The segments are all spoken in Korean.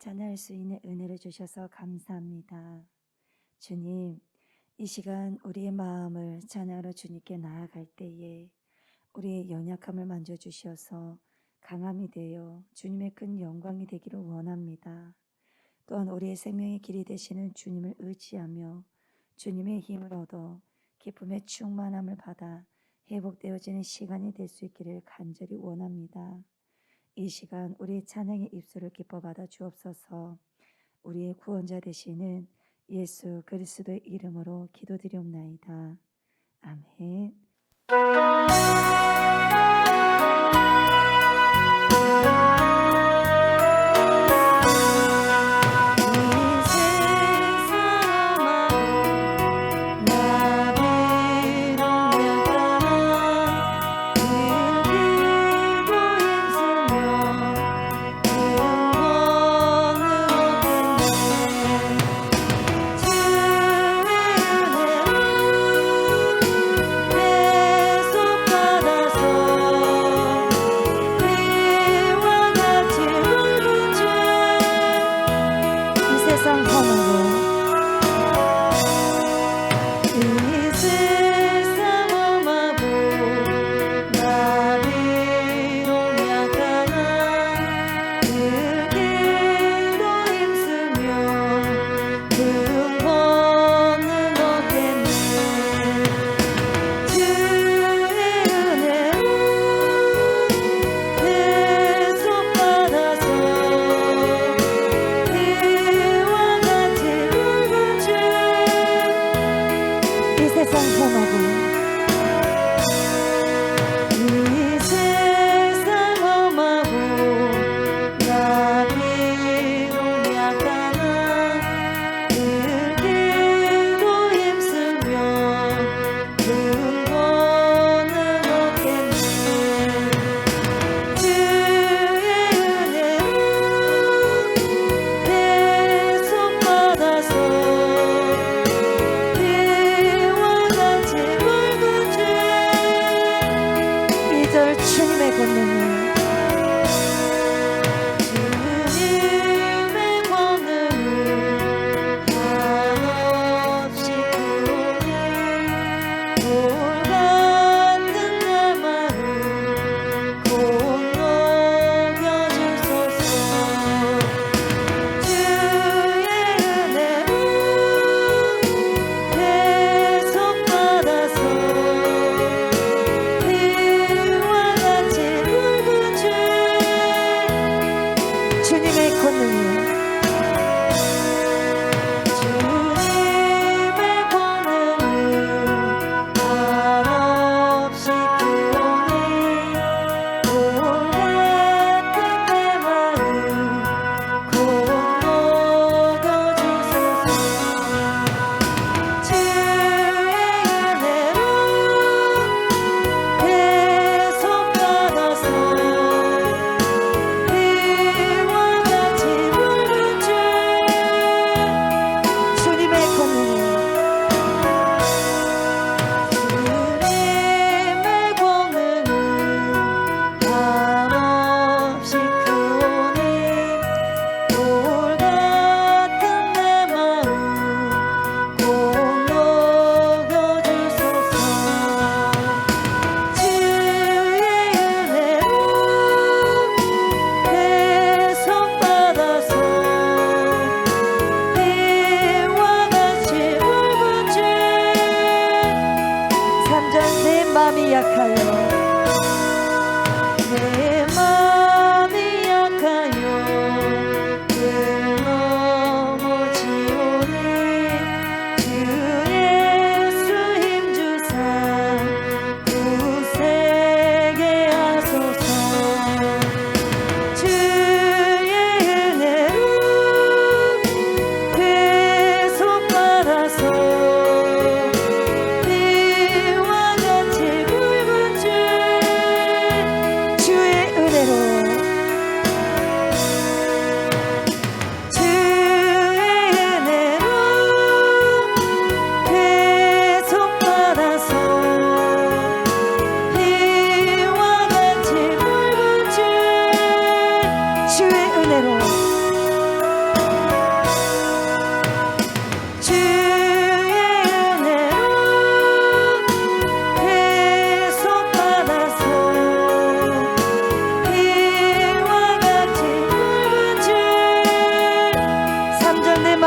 찬양할 수 있는 은혜를 주셔서 감사합니다. 주님, 이 시간 우리의 마음을 찬양하러 주님께 나아갈 때에 우리의 연약함을 만져주셔서 강함이 되어 주님의 큰 영광이 되기를 원합니다. 또한 우리의 생명의 길이 되시는 주님을 의지하며 주님의 힘을 얻어 기쁨의 충만함을 받아 회복되어지는 시간이 될 수 있기를 간절히 원합니다. 이 시간 우리의 찬양의 입술을 기뻐 받아 주옵소서. 우리의 구원자 되시는 예수 그리스도의 이름으로 기도드리옵나이다. 아멘. 주의 은혜로 계속 받아서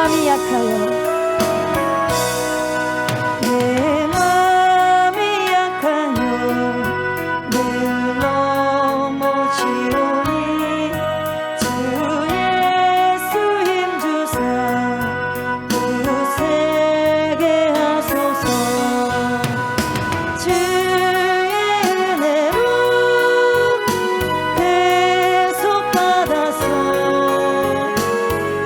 마음이 약하여 내 마음이 약하여 늘 넘어지오니 주 예수 힘주사 굳세게 하소서. 주의 은혜로 대속받아서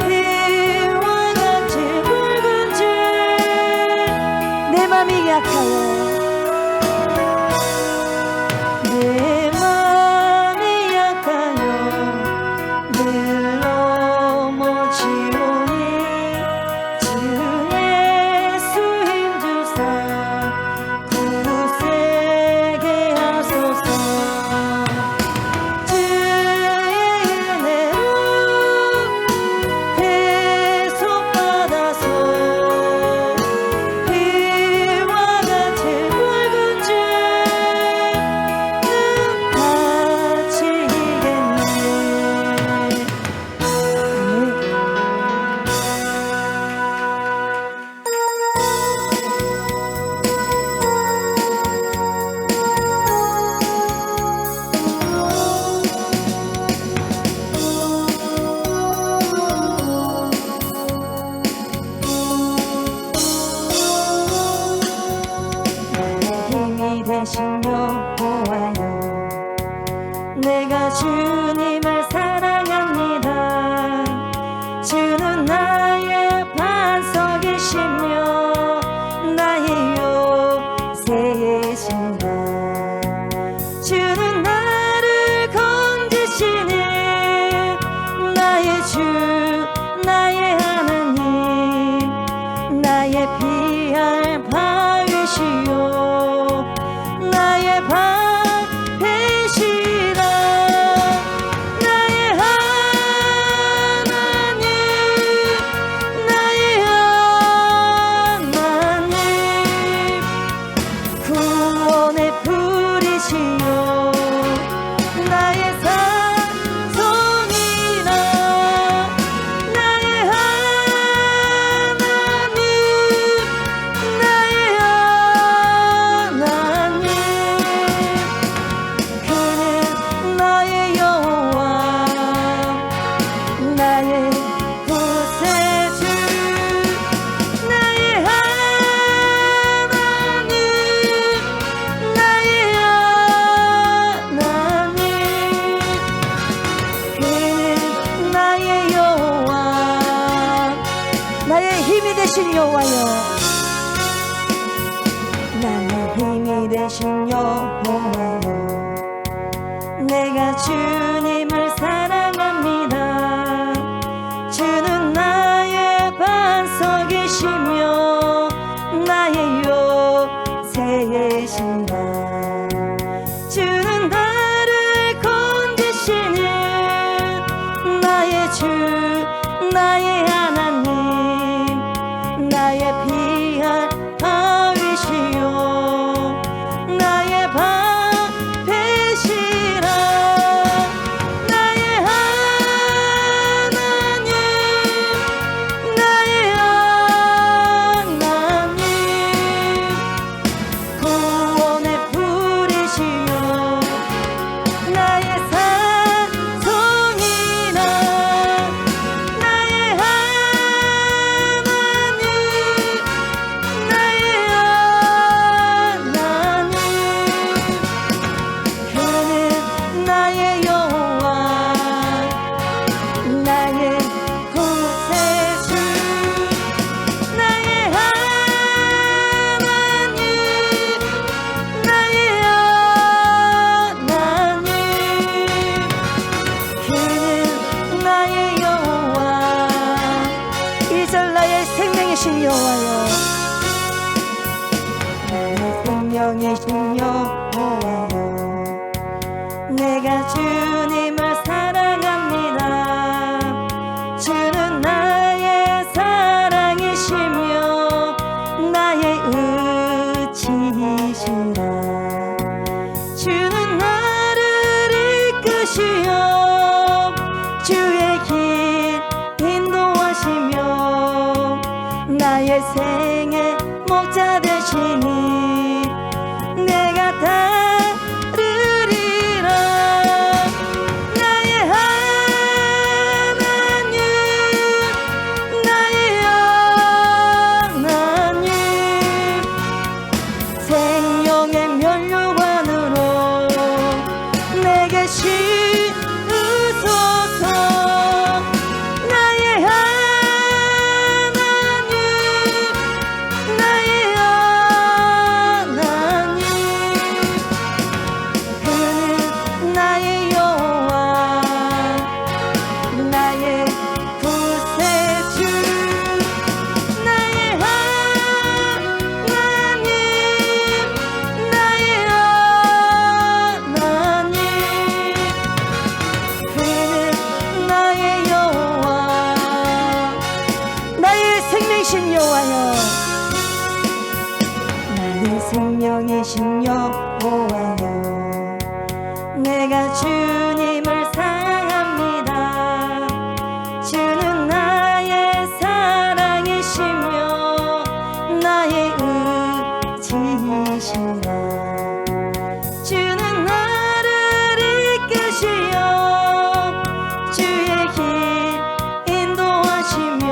피와 같이 붉은 줄 내 맘이 약하여 내 맘이 약하여 늘 넘어지오니 주 예수 힘주사 굳세게 하소서. 주의 은혜로 대속받아서 피와 같이 붉은 줄 눈 힘이 되신 여호와여 내가 주님을 사랑합니다. 주는 나의 반석이시며 나의 요새이시다. 주는 나를 건지시는 나의 주 나의 하나님 나의 피할 바위시요 나의 방패시라. 나의 하나님 나의 하나님 구원의 불이시요 나의 산성이라. 나의 하나님 나의 하나님 그는 나의 여호와 나의 구세주. 나의 하나님 나의 하나님 그는 나의 여호와 나의 힘이 되신 여호와여 나의 힘이 되신 여호와여 내가 주님을 사랑합니다. 주는 나의 반석이시며 나의 요새이시다. 주는 나를 건지시는 나의 주 나의 하나님 나의 피할 바위시요 나의 방패시라. 나의 하나님 나의 하나님 구원의 불이시요 나의 산성이라. 나의 하나님 나의 하나님 그는 나의 여호와 나의 구세주. 나의 하나님 나의 하나님 그는 나의 여호와 이절 나의 생명이신 여호와여 나의 생명이신 여호와여 내가 주님을 사랑합니다. 주는 나의 사랑이시며 나의 의지이시라. 주는 나를 이끄시어 주의 길 인도하시며 나의 생의 목자 되시니 내가 따르리라. 나의 하나님, 나의 하나님, 생명의 면류관으로 내게 씌우소서. 나의 하나님, 나의 하나님, 그는 나의 여호와, 나의 구세주. 나의 하나님, 나의 하나님, 그는 나의 여호와, 나의 생명이신 여호와여, 나의 생명이신 여호와여, 내가 주님을 사랑합니다. 주는 나의 사랑이시며 나의 의지시라. 주는 나를 이끄시어 주의 길 인도하시며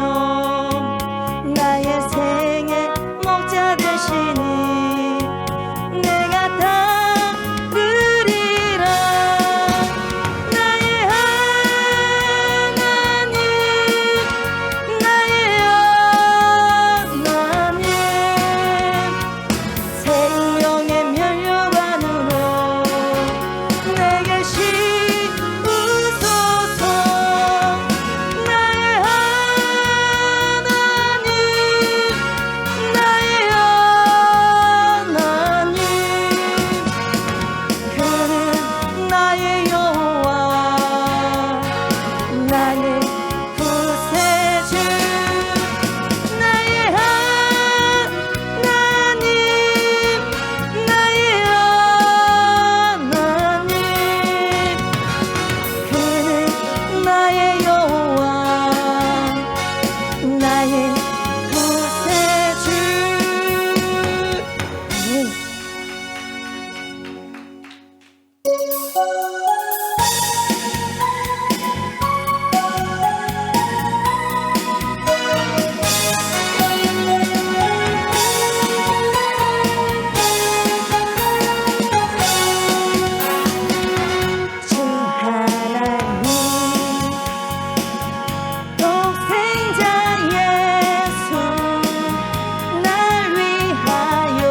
나의 생의 목자 되시니 내가 따르리라. 나의 하나님, 나의 하나님, 생명의 면류관으로 내게 씌우소서. 나의 하나님, 나의 하나님, 그는 나의 여호와, 나의 구세주. 나의 하나님, 나의 하나님, 그는 나의 여호와, 나의 구세주. 주 하나님, 독생자 예수 날 위하여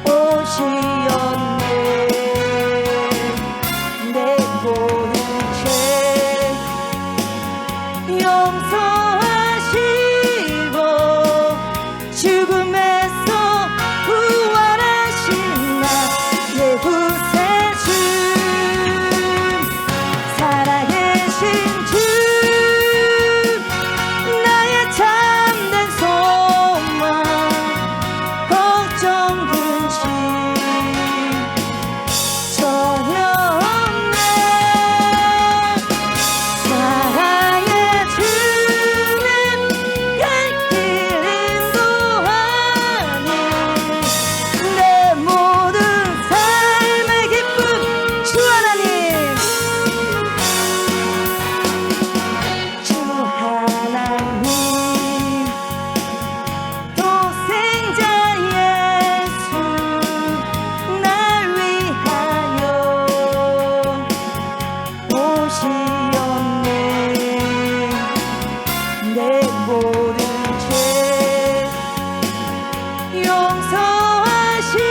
오시었네. 내 모든 죄 용서하시고 죽음에서 부활하신 나의 구세주. 살아계신 주, 나의 참된 소망, 걱정 근심 전혀 없네. 사랑의 주님 갈 길 인도하니 내 모든 삶의 기쁨 주 하나님. 주 하나님, 독생자 예수 날 위하여 오시었네. 내 모든 죄 용서하시고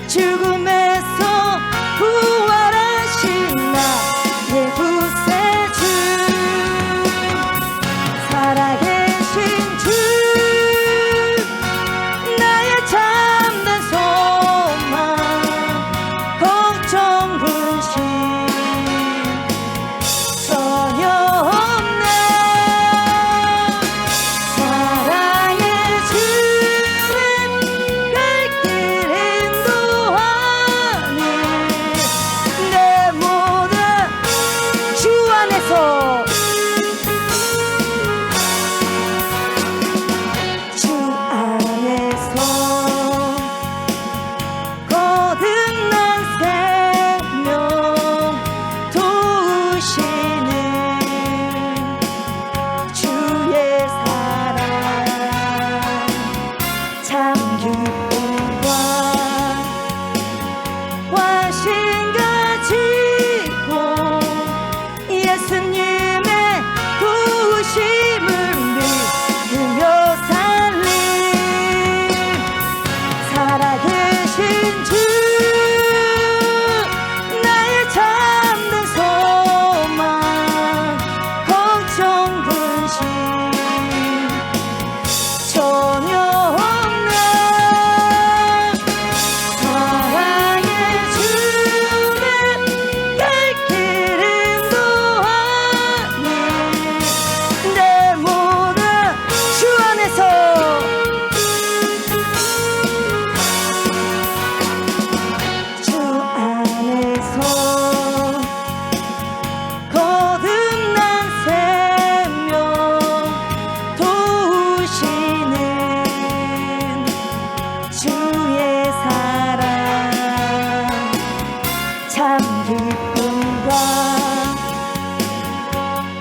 죽음에서 부활하신 나의 구세주. 살아계신 주, 나의 참된 소망, 걱정 근심 전혀 없네. 사랑의 주님 갈 길 인도하니 내 모든 주 안에서 예수님의 부으심을 믿으며 살림 살아계신 주 나의 참된 소망 걱정 근심 전혀 없는 사랑의 주는 갈 길을 인도하니 내 모든 주 안에서 거듭난 생명 도우시는 주의 사랑 참 기쁨과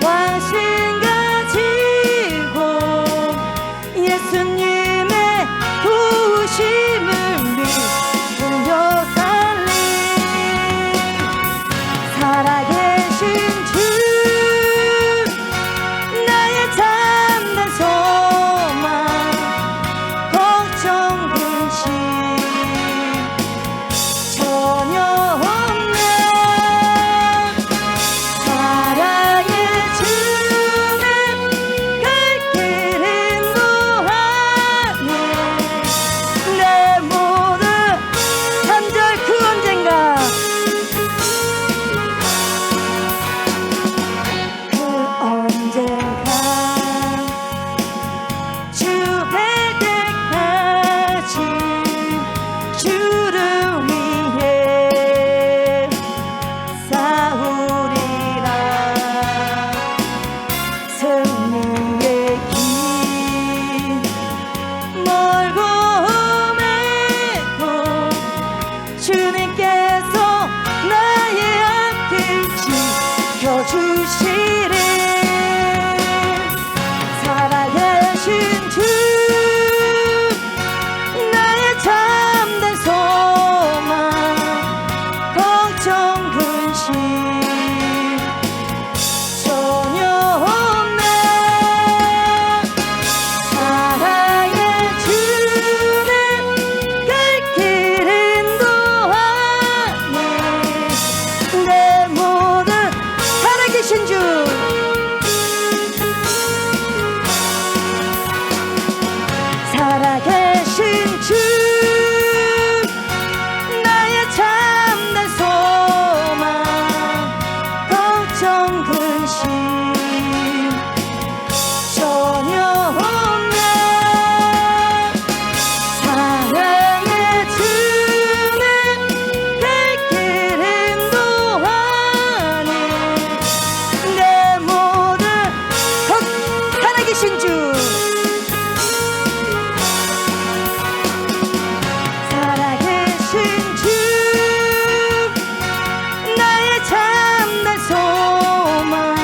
관심 가지고 예수님의 도우심을 믿으며 살림 살아계신 주 나의 참된 소망 걱정 근심 전혀 없는 사랑의 주는 갈 길을 인도하니 내 모든 3절 그 언젠가 주 뵐 때까지 주를 위해 싸우리라 승리의 길 멀고 험해도 주님께서 나의 앞길 지켜주시리 살아계신 주 나의 참된 소망 걱정 근심 전혀 없는 사랑의 주는 갈 길을 인도하니 내 모든 살아계신 주 살아계신 주 나의 참된 소망 걱정 근심 전혀 없는 사랑의 주는 갈 길을 인도하니 내 모든 살아계신 주 살아계신 주 나의 참된 소망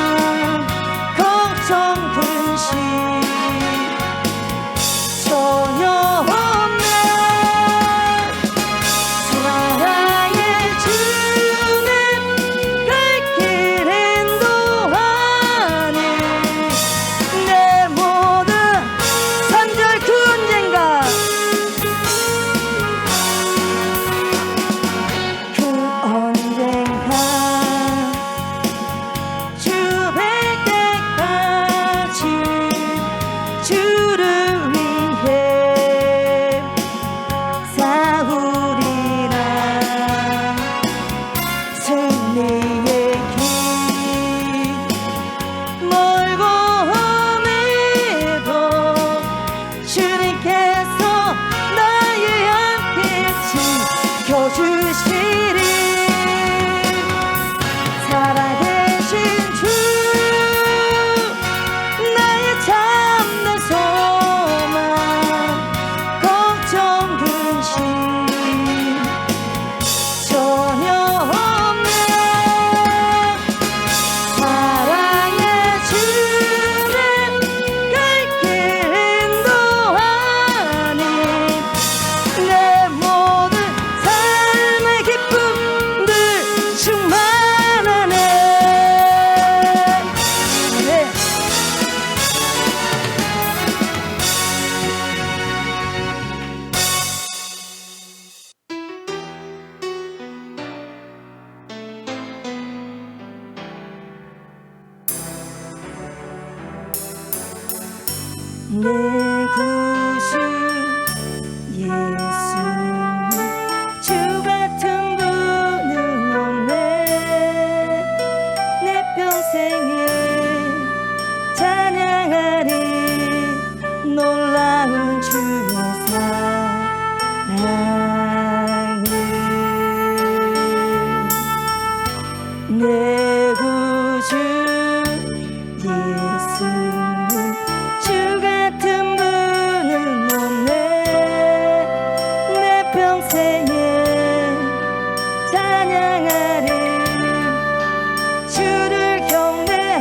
내 구주 예수님 주 같은 분은 없네. 내 평생에 찬양하리 놀라운 주의 사랑을. 내 구주 예수님 주 같은 분은 없네. 내 평생에 찬양하리 주를 경배하리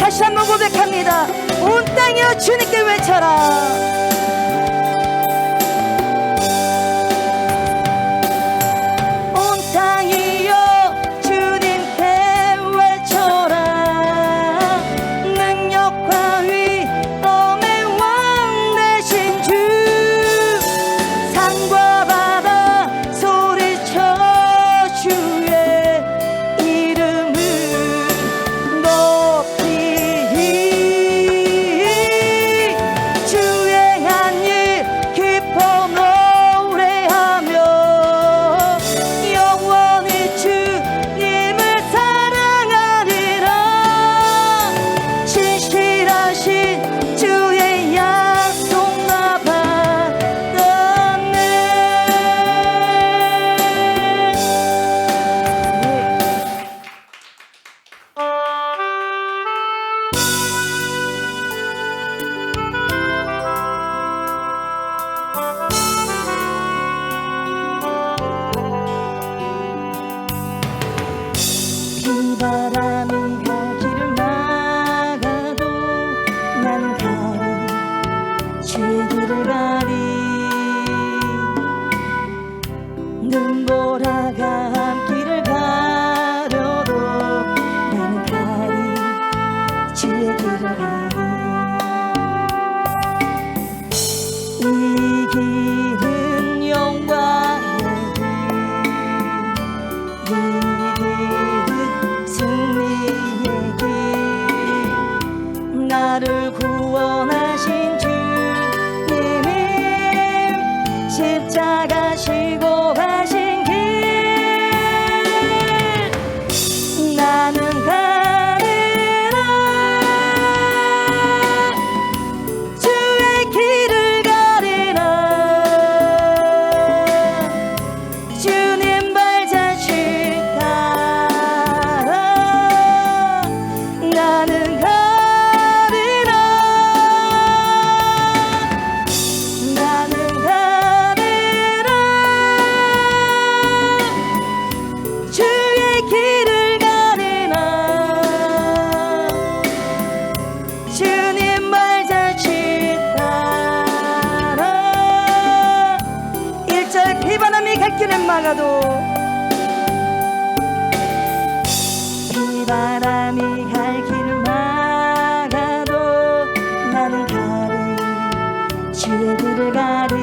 다시 한번 고백합니다. 온 땅이여 주님께 외쳐라. 바람이 가기를 막아도 나는 가리 주의 길을 가리 눈보라가 앞길을 가려도 나는 가리 주의 길을 가리 이 길은 영광의 길 나를 구원하신 주님이 십자가 지고 가신 길 나는 가리라 주의 길을 가리라 주님 발자취 따라 나는 길을 막아도 비바람이 갈 길을 막아도 나는 가리 주의 길을 가리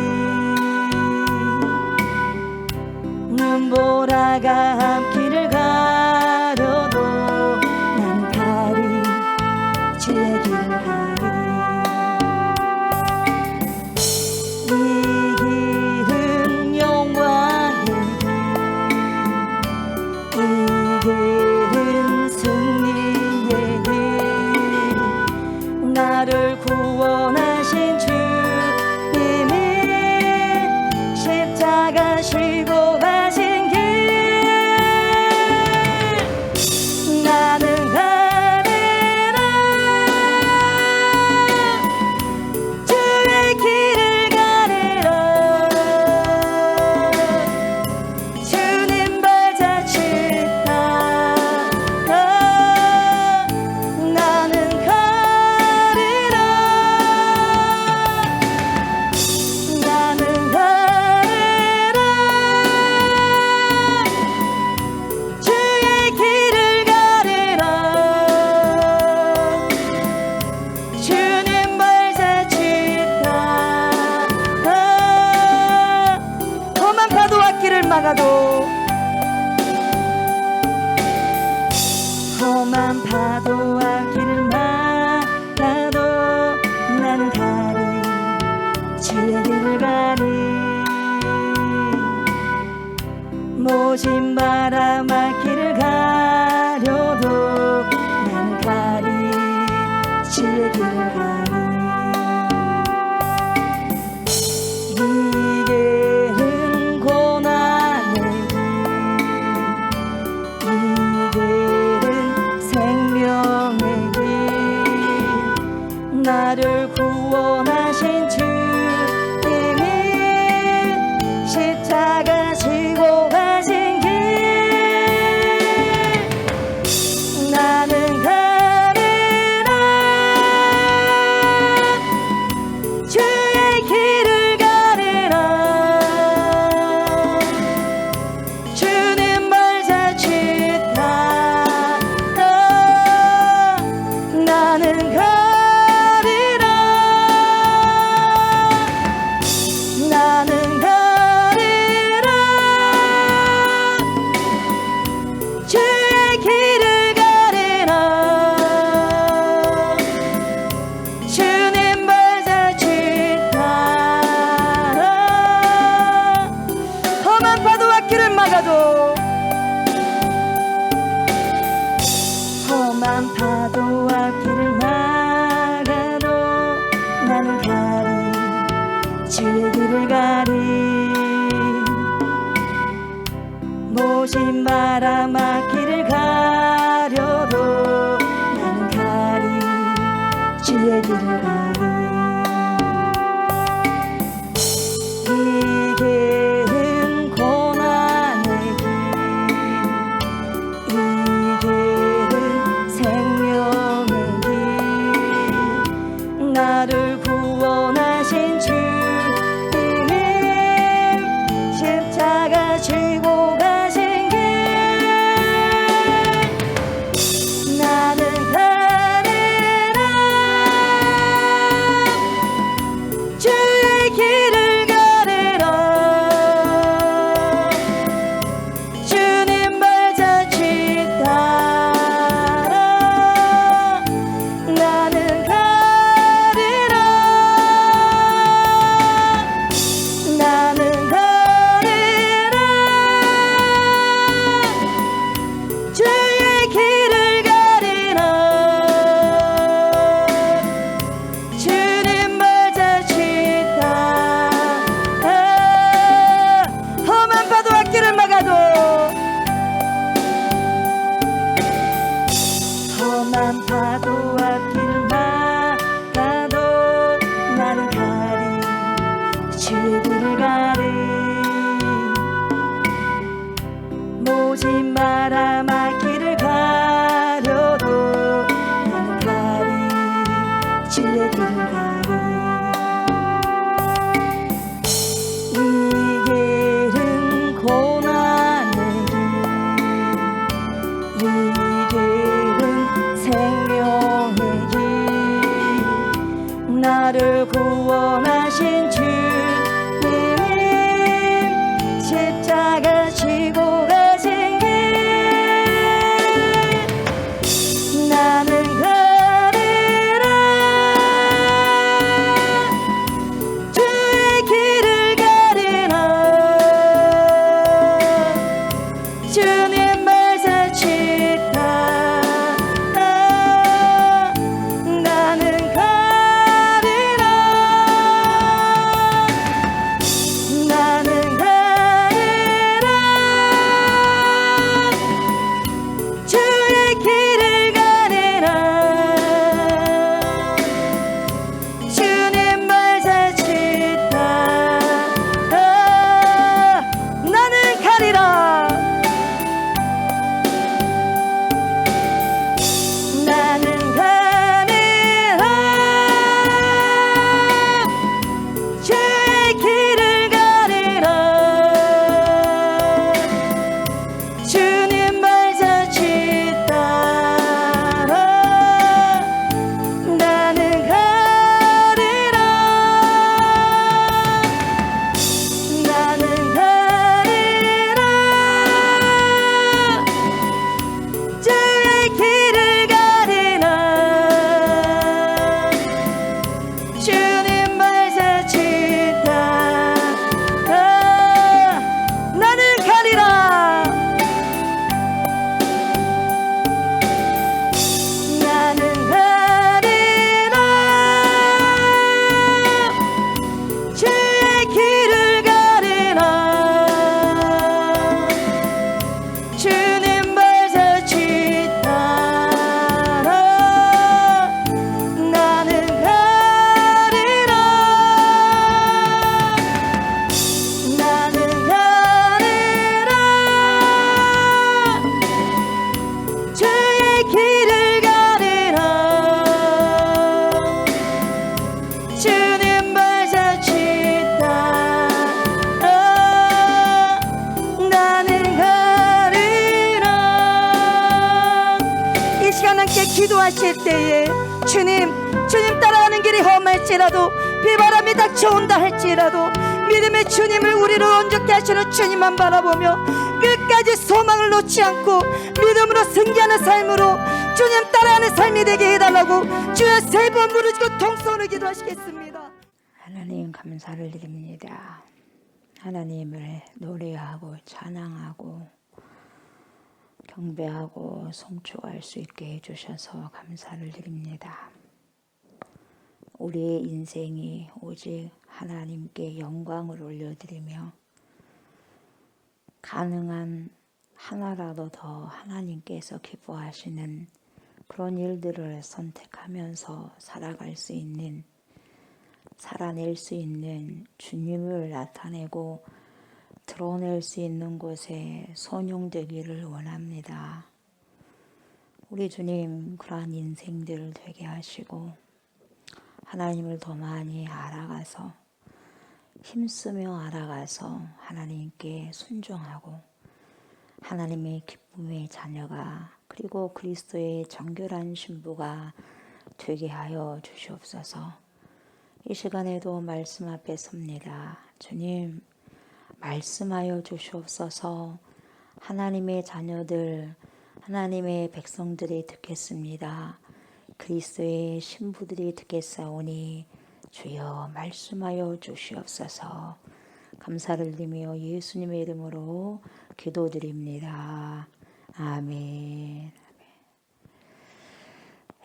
눈보라가 앞길을 가려도 나는 가리 주의 길을 가리 이 길은 영광 이 길은 승리의 길 나를 구원하신 주님이 십자가 지고 가신 길 나는 가리라 주의 길을 가리라 주님 발자취 따라 나는 가리라 나는 가리라 주의 길을 가리라 주님 발자취 따라 험한 파도와 길을 막아도 험한 파도와 길을 막아도 나는 가리 주의 길을 가리 모진 바람 앞길을 가려도 나는 가리 주의 길을 가리 이 길은 고난의 길, 이 길은 생명의 길, 나를 구원하신 주님이 십자가 지고 가신 길, 나는 가리라 주의 길을 가리. 이 길은 고난의 길, 이 길은 생명의 길, 나를 구원하신 주님이 십자가 지고 가신 길, 나는 가리라. 주의 길을 가리라. 주님 발자취 따라 나는 가리라. 나는 가리라. 주의 길을 가리라. 주님 발자취 따라. 험한 파도와 길을 막아도, 험한 파도와 길을 막아도 나는 가리. 주의 길을 가리. 모진 바람아 길을 가려도 나는 가리. 주의 길을 가리. 이 길은 고난의 길, 이 길은 생명의 길, 나를 구원하신 주님이 십자가 지고 가신 길, 나는 가리라. 주의 길을 가리라. 주님 발자취 따라 나는 가리라. 나는 가리라. 주의 길을 가리라. 주님 발자취 따라 나는 가리라. 나는 가리라. 주의 길을 가리라. 주님 발자취 따라 나는 가리라. 나는 가리라. 주의 길을 가리라. 주님 발자취 따라 나는 가리라. 나는 가리라. 주의 길을 가리라. 주님 발자취 따라 나는 가리라. 나는 가리라. 주의 길을 가리라. 주님 발자취 따라 나는 가리라. 이 시간 함께 기도하실 때에 주님 따라가는 길이 험할지라도 비바람이 닥쳐온다 할지라도 믿음의 주님을 우리를 온전케 하시는 주님만 바라보며 끝까지 소망을 놓지 않고 믿음으로 승리하는 삶으로 주님 따라가는 삶이 되게 해달라고 주여 세 번 부르짖고 통성으로 기도하시겠습니다. 하나님 감사를 드립니다. 하나님을 노래하고 찬양하고 경배하고 송축할 수 있게 해주셔서 감사를 드립니다. 우리의 인생이 오직 하나님께 영광을 올려드리며 가능한 하나라도 더 하나님께서 기뻐하시는 그런 일들을 선택하면서 살아갈 수 있는, 살아낼 수 있는 주님을 나타내고 드러낼 수 있는 곳에 선용되기를 원합니다. 우리 주님 그러한 인생들을 되게 하시고 하나님을 더 많이 알아가서 힘쓰며 알아가서 하나님께 순종하고 하나님의 기쁨의 자녀가 그리고 그리스도의 정결한 신부가 되게 하여 주시옵소서. 이 시간에도 말씀 앞에 섭니다. 주님 말씀하여 주시옵소서. 하나님의 자녀들, 하나님의 백성들이 듣겠습니다. 그리스도의 신부들이 듣겠사오니 주여 말씀하여 주시옵소서. 감사를 드리며 예수님의 이름으로 기도드립니다. 아멘.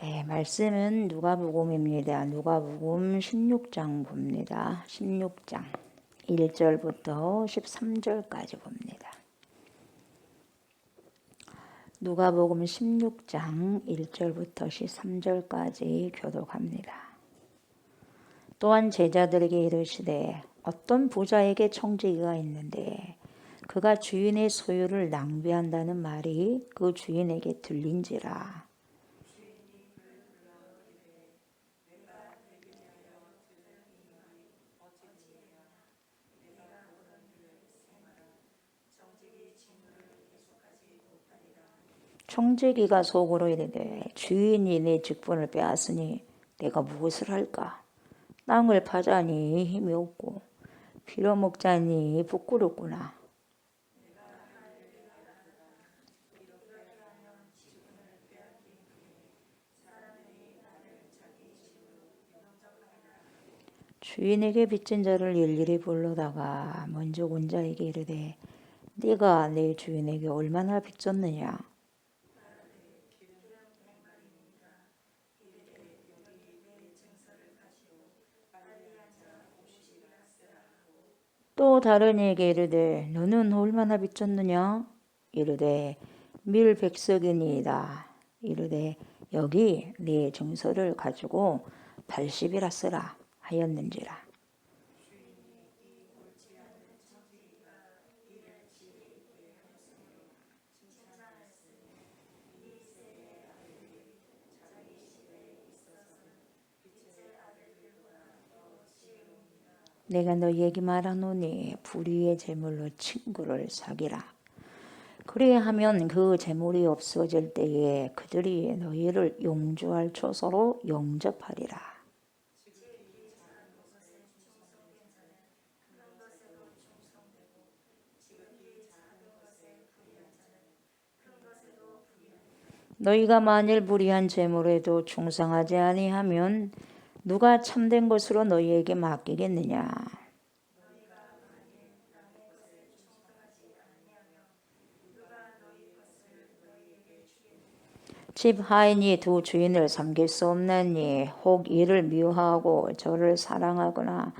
네, 말씀은 누가복음입니다. 누가복음 16장 봅니다. 16장 1절부터 13절까지 봅니다. 누가복음 16장 1절부터 13절까지 교독합니다. 또한 제자들에게 이르시되 어떤 부자에게 청지기가 있는데 그가 주인의 소유를 낭비한다는 말이 그 주인에게 들린지라. 청지기가 속으로 이르되 주인이 내 직분을 빼앗으니 내가 무엇을 할까? 땅을 파자니 힘이 없고 빌어먹자니 부끄럽구나. 주인에게 빚진 자를 일일이 불러다가 먼저 온 자에게 이르되 네가 내 주인에게 얼마나 빚졌느냐? 또 다른 이에게 이르되 너는 얼마나 빚졌느냐? 이르되 밀 100석이니이다. 이르되 여기 네 증서를 가지고 80이라 쓰라 하였는지라. 내가 너희에게 말하노니 불의의 재물로 친구를 사귀라. 그리하면 그 재물이 없어질 때에 그들이 너희를 용주할 처소로 영접하리라. 너희가 만일 불의한 재물에도 충성하지 아니하면 누가 참된 것으로 너희에게 맡기겠느냐? 집 하인이 두 주인을 섬길 수 없나니 혹 이를 미워하고 저를 사랑하거나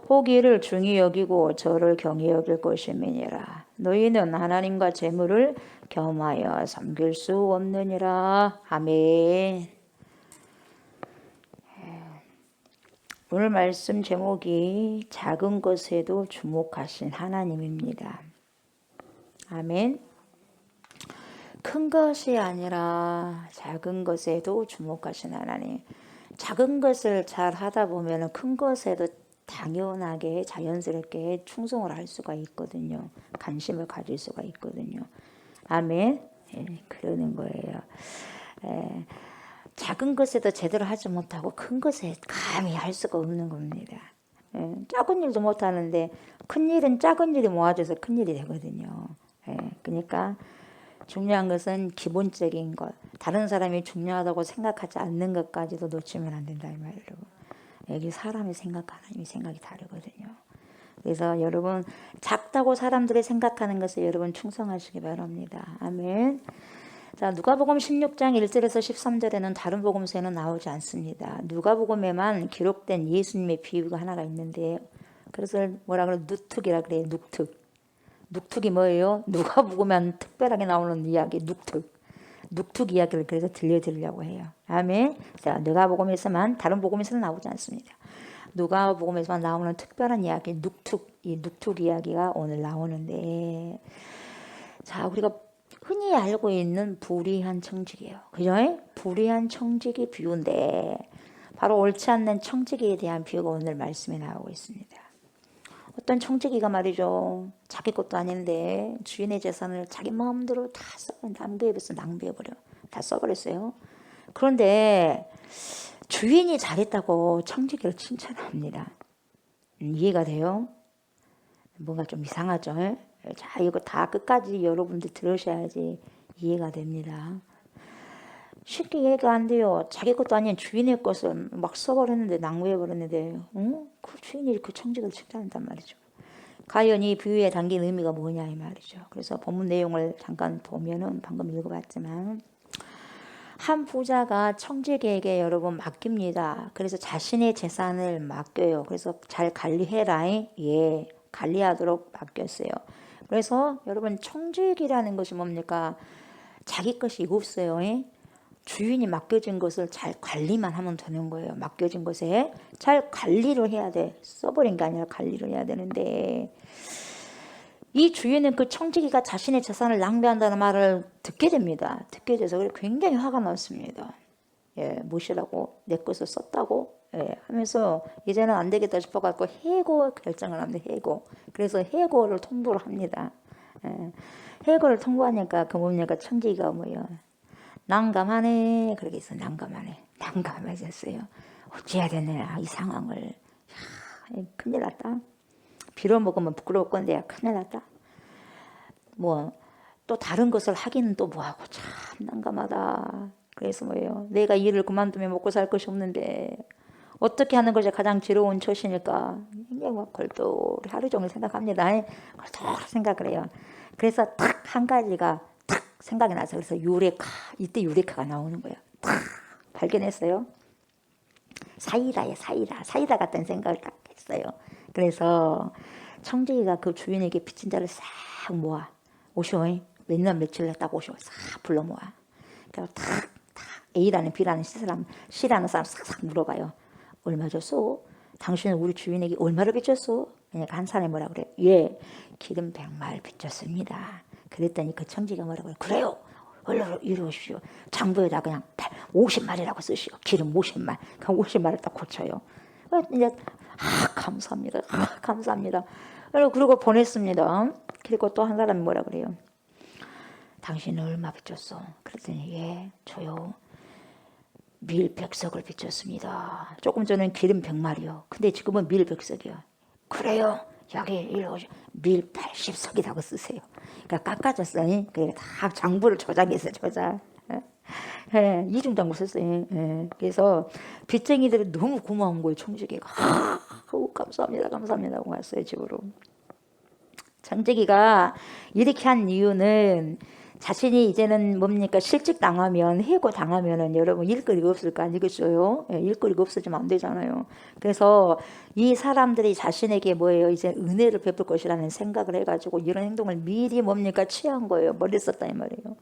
혹 이를 중히 여기고 저를 경히 여길 것임이니라. 너희는 하나님과 재물을 겸하여 섬길 수 없느니라. 아멘. 오늘 말씀 제목이 작은 것에도 주목하신 하나님입니다. 아멘. 큰 것이 아니라 작은 것에도 주목하신 하나님. 작은 것을 잘 하다 보면 큰 것에도 당연하게 자연스럽게 충성을 할 수가 있거든요. 관심을 가질 수가 있거든요. 아멘. 예, 그러는 거예요. 작은 것에도 제대로 하지 못하고 큰 것에 감히 할 수가 없는 겁니다. 작은 일도 못하는데 큰 일은 작은 일이 모아져서 큰 일이 되거든요. 그러니까 중요한 것은 기본적인 것, 다른 사람이 중요하다고 생각하지 않는 것까지도 놓치면 안 된다 이 말이에요. 여기 사람이 생각하는 생각이 다르거든요. 그래서 여러분 작다고 사람들이 생각하는 것에 여러분 충성하시기 바랍니다. 아멘. 자, 누가복음 16장 1절에서 13절에는 다른 복음서에는 나오지 않습니다. 누가복음에만 기록된 예수님의 비유가 하나가 있는데 그래서 뭐라 그래? 누특이라 그래요. 누특. 눅특이 뭐예요? 누가복음에만 특별하게 나오는 이야기 눅특. 눅툭 이야기를 그래서 들려드리려고 해요. 아멘. 자, 누가복음에서만, 다른 복음에서는 나오지 않습니다. 누가복음에서만 나오는 특별한 이야기, 이 눅툭 이야기가 오늘 나오는데, 자, 우리가 흔히 알고 있는 불의한 청직이에요. 그죠? 불의한 청직이 비유인데, 바로 옳지 않는 청지기에 대한 비유가 오늘 말씀에 나오고 있습니다. 어떤 청지기가 말이죠. 자기 것도 아닌데 주인의 재산을 자기 마음대로 다 낭비해버려. 다 써버렸어요. 그런데 주인이 잘했다고 청지기를 칭찬합니다. 이해가 돼요? 뭔가 좀 이상하죠? 자, 이거 다 끝까지 여러분들 들으셔야지 이해가 됩니다. 쉽게 이해가 안 돼요. 자기 것도 아닌 주인의 것을 막 써버렸는데, 낭비해버렸는데, 그 주인이 그 청직을 칭찬한단 말이죠. 과연 이 비유에 담긴 의미가 뭐냐 이 말이죠. 그래서 본문 내용을 잠깐 보면은 방금 읽어봤지만, 한 부자가 청직에게 여러분 맡깁니다. 그래서 자신의 재산을 맡겨요. 그래서 잘 관리해라. 예, 관리하도록 맡겼어요. 그래서 여러분 청직이라는 것이 뭡니까? 자기 것이 없어요. 주인이 맡겨진 것을 잘 관리만 하면 되는 거예요. 맡겨진 것에 잘 관리를 해야 돼. 써버린 게 아니라 관리를 해야 되는데, 이 주인은 그 청지기가 자신의 재산을 낭비한다는 말을 듣게 됩니다. 듣게 돼서 굉장히 화가 났습니다. 예, 무시라고 내 것을 썼다고 하면서 이제는 안 되겠다 싶어갖고 해고 결정을 합니다. 해고. 그래서 해고를 통보를 합니다. 해고를 통보하니까 그 뭡니까? 청지기가 뭐예요? 난감하네. 그렇게 해서 난감해졌어요. 어찌해야 되느냐 이 상황을. 야, 큰일 났다. 빌어먹으면 부끄러울 건데 큰일 났다. 뭐 또 다른 것을 하기는 또 뭐하고 참 난감하다. 그래서 뭐예요? 내가 일을 그만두면 먹고 살 것이 없는데 어떻게 하는 것이 가장 지혜로운 처신일까? 굉장히 막 골똘히 하루 종일 생각합니다. 골똘히 생각을 해요. 그래서 딱 한 가지가 탁 생각이 나서, 그래서 유레카, 이때 유레카가 나오는 거예요. 탁 발견했어요. 사이다 같은 생각을 딱 했어요. 그래서 청지기가 그 주인에게 빚진 자를 싹 모아 오쇼. 몇 년 며칠 딱 오쇼. 싹 불러 모아. 그래서 탁 A라는 B라는 C라는 사람 싹 물어봐요. 얼마 줬어? 당신은 우리 주인에게 얼마를 빚졌어? 그러니까 한 사람이 뭐라 그래? 예, 기름 100마를 빚졌습니다. 그랬더니 그 청지기가 뭐라고 그래? 그래요. 얼른 이리 오십시오. 장부에다 그냥 50마리라고 쓰시오. 기름 50말. 그럼 50마리를 딱 고쳐요. 이제 감사합니다. 감사합니다. 그리고 보냈습니다. 그리고 또 한 사람이 뭐라 그래요? 당신은 얼마 빚졌어? 그랬더니 예, 저요. 밀 100석을 빚졌습니다. 조금 전엔 기름 100마리요. 근데 지금은 밀 100석이요. 그래요. 여기 이리 오시. 밀 80석이라고 쓰세요. 그러니까 깎아줬어요. 다 장부를 조작했어요. 조작. 예, 이중장부 썼어요. 예. 그래서 빚쟁이들이 너무 고마운 거예요. 청지기가. 감사합니다. 하고 왔어요. 집으로. 청지기가 이렇게 한 이유는 자신이 이제는 뭡니까? 실직 당하면, 해고 당하면은 여러분 일거리가 없을 거 아니겠어요? 예, 일거리가 없어지면 안 되잖아요. 그래서 이 사람들이 자신에게 뭐예요? 이제 은혜를 베풀 것이라는 생각을 해가지고 이런 행동을 미리 뭡니까? 취한 거예요. 머리 썼다 이 말이에요.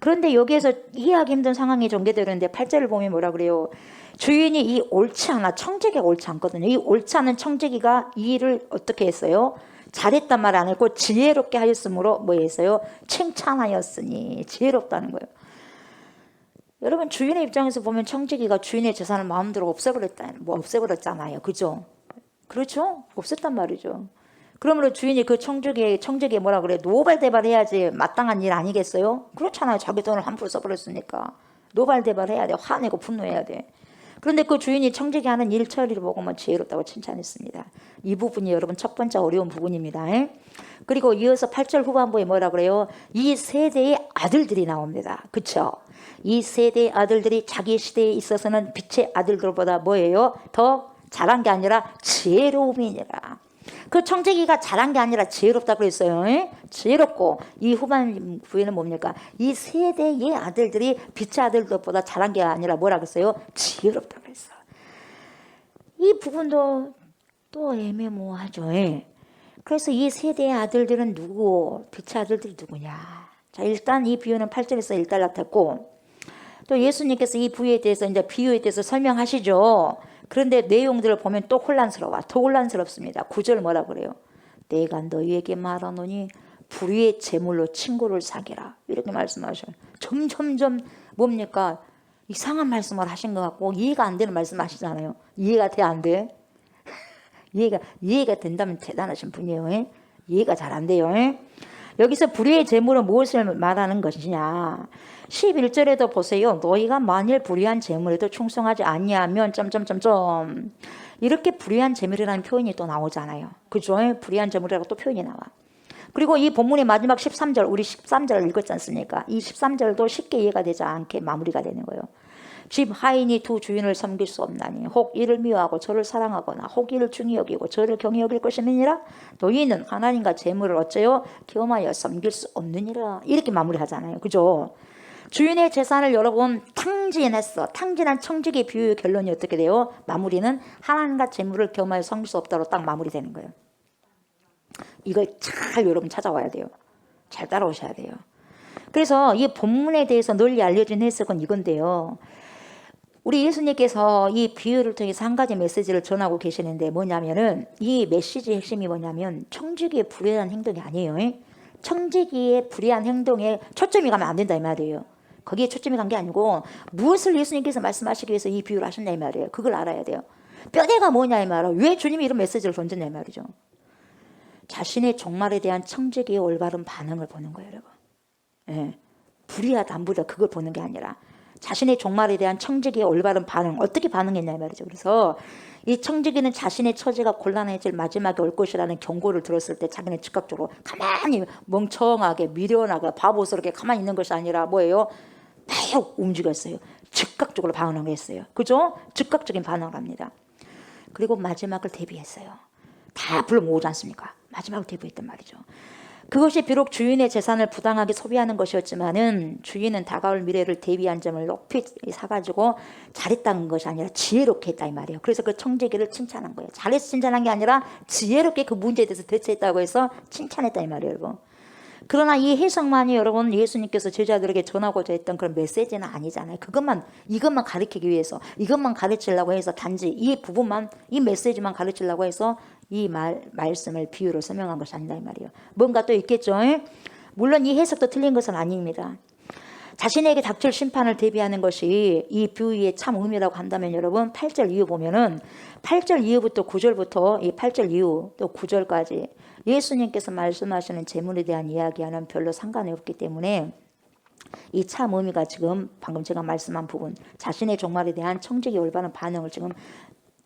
그런데 여기에서 이해하기 힘든 상황이 전개되는데 8절을 보면 뭐라 그래요? 주인이 이 옳지 않아, 청지기가 옳지 않거든요. 이 옳지 않은 청지기가 이 일을 어떻게 했어요? 잘했단 말 안 했고 지혜롭게 하였으므로 뭐 했어요? 칭찬하였으니. 지혜롭다는 거예요. 여러분 주인의 입장에서 보면 청지기가 주인의 재산을 마음대로 없애버렸잖아요. 그죠? 그렇죠? 없앴단 말이죠. 그러므로 주인이 그 청지기에 뭐라 그래? 노발대발 해야지 마땅한 일 아니겠어요? 그렇잖아요. 자기 돈을 함부로 써버렸으니까. 노발대발 해야 돼. 화내고 분노해야 돼. 그런데 그 주인이 청지기 하는 일 처리를 보고 지혜롭다고 칭찬했습니다. 이 부분이 여러분 첫 번째 어려운 부분입니다. 그리고 이어서 8절 후반부에 뭐라 그래요? 이 세대의 아들들이 나옵니다. 그쵸? 이 세대의 아들들이 자기 시대에 있어서는 빛의 아들들보다 뭐예요? 더 잘한 게 아니라 지혜로움이니라. 그 청지기가 잘한 게 아니라 지혜롭다고 그랬어요. 지혜롭고 이 후반 부에는 뭡니까? 이 세대의 아들들이 빛의 아들들보다 잘한 게 아니라 뭐라 그랬어요? 지혜롭다고 그랬어. 이 부분도 또 애매모호하죠. 그래서 이 세대의 아들들은 누구? 빛의 아들들이 누구냐? 자, 일단 이 비유는 8절에서 일단락했고, 또 예수님께서 이 부유에 대해서 이제 비유에 대해서 설명하시죠. 그런데 내용들을 보면 또 혼란스러워. 더 혼란스럽습니다. 9절 뭐라 그래요? 내가 너희에게 말하노니 불의의 제물로 친구를 사귀라. 이렇게 말씀하셔요. 점점점 뭡니까? 이상한 말씀을 하신 것 같고 이해가 안 되는 말씀 하시잖아요. 이해가 돼, 안 돼? 이해가 된다면 대단하신 분이에요. 이해가 잘 안 돼요. 여기서 불의의 제물은 무엇을 말하는 것이냐? 11절에도 보세요. 너희가 만일 불의한 제물에도 충성하지 아니하면 점점점점 이렇게 불의한 제물이라는 표현이 또 나오잖아요. 그죠? 불의한 제물이라고 또 표현이 나와. 그리고 이 본문의 마지막 13절, 우리 13절을 읽었지 않습니까? 이 13절도 쉽게 이해가 되지 않게 마무리가 되는 거예요. 집 하인이 두 주인을 섬길 수 없나니 혹 이를 미워하고 저를 사랑하거나 혹 이를 중히 여기고 저를 경히 여길 것이니라. 너희는 하나님과 재물을 어째요? 겸하여 섬길 수 없느니라. 이렇게 마무리하잖아요. 그죠? 주인의 재산을 여러분 탕진했어. 탕진한 청지기 비유의 결론이 어떻게 돼요? 마무리는 하나님과 재물을 겸하여 섬길 수 없다로 딱 마무리되는 거예요. 이걸 잘 여러분 찾아와야 돼요. 잘 따라오셔야 돼요. 그래서 이 본문에 대해서 널리 알려진 해석은 이건데요. 우리 예수님께서 이 비유를 통해서 한 가지 메시지를 전하고 계시는데 뭐냐면은 이 메시지의 핵심이 뭐냐면 청지기의 불의한 행동이 아니에요. 청지기의 불의한 행동에 초점이 가면 안 된다 이 말이에요. 거기에 초점이 간 게 아니고 무엇을 예수님께서 말씀하시기 위해서 이 비유를 하셨냐 이 말이에요. 그걸 알아야 돼요. 뼈대가 뭐냐 이 말이에요. 왜 주님이 이런 메시지를 던졌냐 이 말이죠. 자신의 종말에 대한 청지기의 올바른 반응을 보는 거예요, 여러분. 예. 불의하다 안 불의하다 그걸 보는 게 아니라 자신의 종말에 대한 청지기의 올바른 반응, 어떻게 반응했냐 이 말이죠. 그래서 이 청지기는 자신의 처지가 곤란해질 마지막에 올 것이라는 경고를 들었을 때 자기는 즉각적으로 가만히 멍청하게 미련하게 바보스럽게 가만히 있는 것이 아니라 뭐예요? 막 움직였어요. 즉각적으로 반응을 했어요. 그죠? 즉각적인 반응을 합니다. 그리고 마지막을 대비했어요. 다 불러 모으지 않습니까? 마지막을 대비했단 말이죠. 그것이 비록 주인의 재산을 부당하게 소비하는 것이었지만은 주인은 다가올 미래를 대비한 점을 높이 사가지고 잘했다는 것이 아니라 지혜롭게 했다 이 말이에요. 그래서 그 청지기를 칭찬한 거예요. 잘해서 칭찬한 게 아니라 지혜롭게 그 문제에 대해서 대처했다고 해서 칭찬했다 이 말이에요, 여러분. 그러나 이 해석만이 여러분 예수님께서 제자들에게 전하고자 했던 그런 메시지는 아니잖아요. 이것만 가르치기 위해서, 이것만 가르치려고 해서 단지 이 부분만, 이 메시지만 가르치려고 해서 이 말씀을 비유로 설명한 것이 아니다 이 말이에요. 뭔가 또 있겠죠. 물론 이 해석도 틀린 것은 아닙니다. 자신에게 닥칠 심판을 대비하는 것이 이 비유의 참 의미라고 한다면 여러분 8절 이후 보면은 8절 이후부터 9절부터 이 8절 이후 또 9절까지 예수님께서 말씀하시는 재물에 대한 이야기와는 별로 상관이 없기 때문에 이 참 의미가 지금 방금 제가 말씀한 부분 자신의 종말에 대한 청지기 올바른 반응을 지금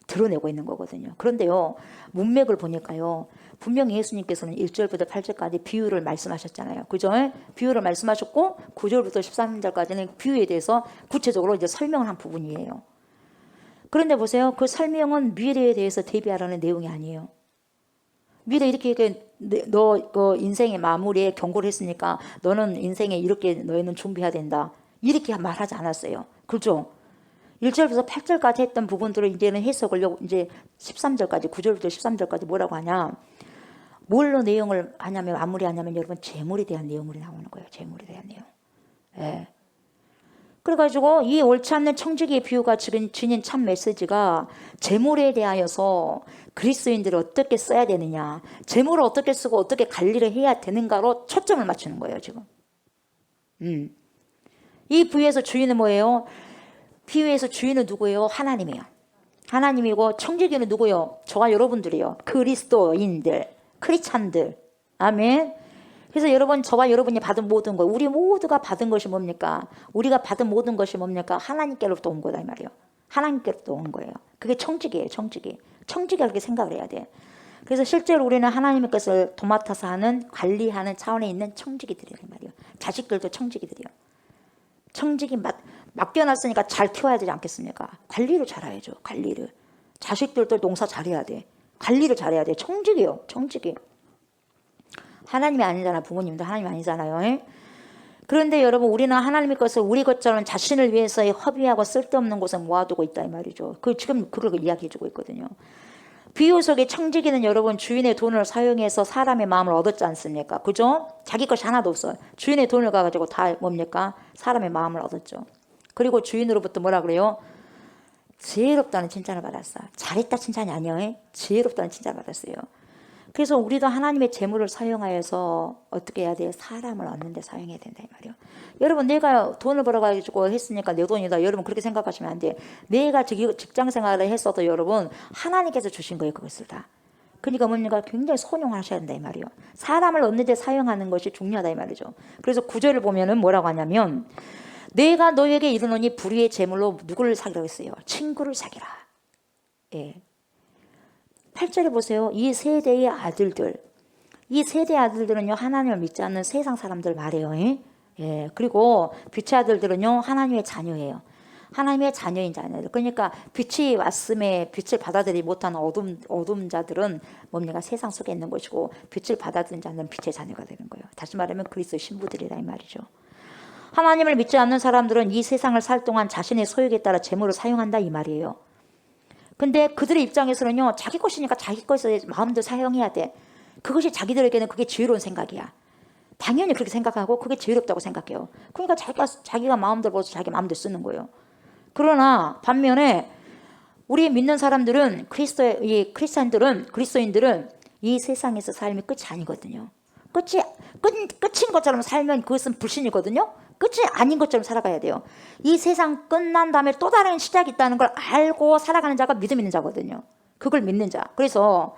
드러내고 있는 거거든요. 그런데요, 문맥을 보니까요, 분명히 예수님께서는 1절부터 8절까지 비유를 말씀하셨잖아요. 그죠? 비유를 말씀하셨고 9절부터 13절까지는 비유에 대해서 구체적으로 이제 설명을 한 부분이에요. 그런데 보세요. 그 설명은 미래에 대해서 대비하라는 내용이 아니에요. 미래 이렇게 너 그 인생의 마무리에 경고를 했으니까 너는 인생에 이렇게 너희는 준비해야 된다. 이렇게 말하지 않았어요. 그렇죠? 1절부터 8절까지 했던 부분들을 이제는 해석을 이제 13절까지 9절부터 13절까지 뭐라고 하냐? 뭘로 내용을 하냐면 마무리하냐면 여러분 재물에 대한 내용으로 나오는 거예요. 재물에 대한 내용. 예. 그래가지고 이 옳지 않는 청지기의 비유가 지닌 참 메시지가 재물에 대하여서 그리스도인들을 어떻게 써야 되느냐, 재물을 어떻게 쓰고 어떻게 관리를 해야 되는가로 초점을 맞추는 거예요 지금. 이 비유에서 주인은 뭐예요? 비유에서 주인은 누구예요? 하나님이에요. 하나님이고 청지기는 누구예요? 저와 여러분들이요. 그리스도인들, 크리스찬들. 아멘. 그래서 여러분, 저와 여러분이 받은 모든 것, 우리 모두가 받은 것이 뭡니까? 우리가 받은 모든 것이 뭡니까? 하나님께로부터 온 거다 이 말이에요. 하나님께로부터 온 거예요. 그게 청지기예요. 청지기. 청지기가 그렇게 생각을 해야 돼. 그래서 실제로 우리는 하나님의 것을 도맡아서 하는, 관리하는 차원에 있는 청지기들이란 말이에요. 자식들도 청지기들이에요. 청지기 맡겨놨으니까 잘 키워야 되지 않겠습니까? 관리를 잘해야죠. 관리를. 자식들도 농사 잘해야 돼. 관리를 잘해야 돼. 청지기요. 청지기. 하나님이 아니잖아. 부모님도 하나님이 아니잖아요. 그런데 여러분 우리는 하나님의 것을 우리 것처럼 자신을 위해서 허비하고 쓸데없는 곳에 모아두고 있다 이 말이죠. 지금 그걸 이야기해주고 있거든요. 비유 속의 청지기는 여러분 주인의 돈을 사용해서 사람의 마음을 얻었지 않습니까? 그죠? 자기 것이 하나도 없어요. 주인의 돈을 가지고 다 뭡니까? 사람의 마음을 얻었죠. 그리고 주인으로부터 뭐라 그래요? 지혜롭다는 칭찬을 받았어요. 잘했다 칭찬이 아니에요. 지혜롭다는 칭찬을 받았어요. 그래서 우리도 하나님의 재물을 사용하여서 어떻게 해야 돼요? 사람을 얻는 데 사용해야 된다 이 말이에요. 여러분 내가 돈을 벌어가지고 했으니까 내 돈이다. 여러분 그렇게 생각하시면 안 돼요. 내가 직장 생활을 했어도 여러분 하나님께서 주신 거예요. 그것을 다. 그러니까 뭡니까? 굉장히 손용하셔야 된다 이 말이에요. 사람을 얻는 데 사용하는 것이 중요하다 이 말이죠. 그래서 9절을 보면은 뭐라고 하냐면 내가 너에게 이르노니 불의의 재물로 누구를 사기라고 했어요? 친구를 사기라. 예. 8절에 보세요. 이 세대의 아들들. 이 세대의 아들들은요. 하나님을 믿지 않는 세상 사람들 말이에요. 예. 그리고 빛의 아들들은요. 하나님의 자녀예요. 하나님의 자녀인 자녀들. 그러니까 빛이 왔음에 빛을 받아들이지 못하는 어둠 자들은 뭡니까? 세상 속에 있는 것이고 빛을 받아들인 자는 빛의 자녀가 되는 거예요. 다시 말하면 그리스도의 신부들이라 이 말이죠. 하나님을 믿지 않는 사람들은 이 세상을 살 동안 자신의 소욕에 따라 재물을 사용한다 이 말이에요. 근데 그들의 입장에서는요. 자기 것이니까 자기 것을 마음대로 사용해야 돼. 그것이 자기들에게는 그게 지혜로운 생각이야. 당연히 그렇게 생각하고 그게 지혜롭다고 생각해요. 그러니까 자기가 마음대로 벌어서 자기 마음대로 쓰는 거예요. 그러나 반면에 우리 믿는 사람들은 그리스도인들은 이 세상에서 삶이 끝이 아니거든요. 끝인 것처럼 살면 그것은 불신이거든요. 끝이 아닌 것처럼 살아가야 돼요. 이 세상 끝난 다음에 또 다른 시작이 있다는 걸 알고 살아가는 자가 믿음 있는 자거든요. 그걸 믿는 자. 그래서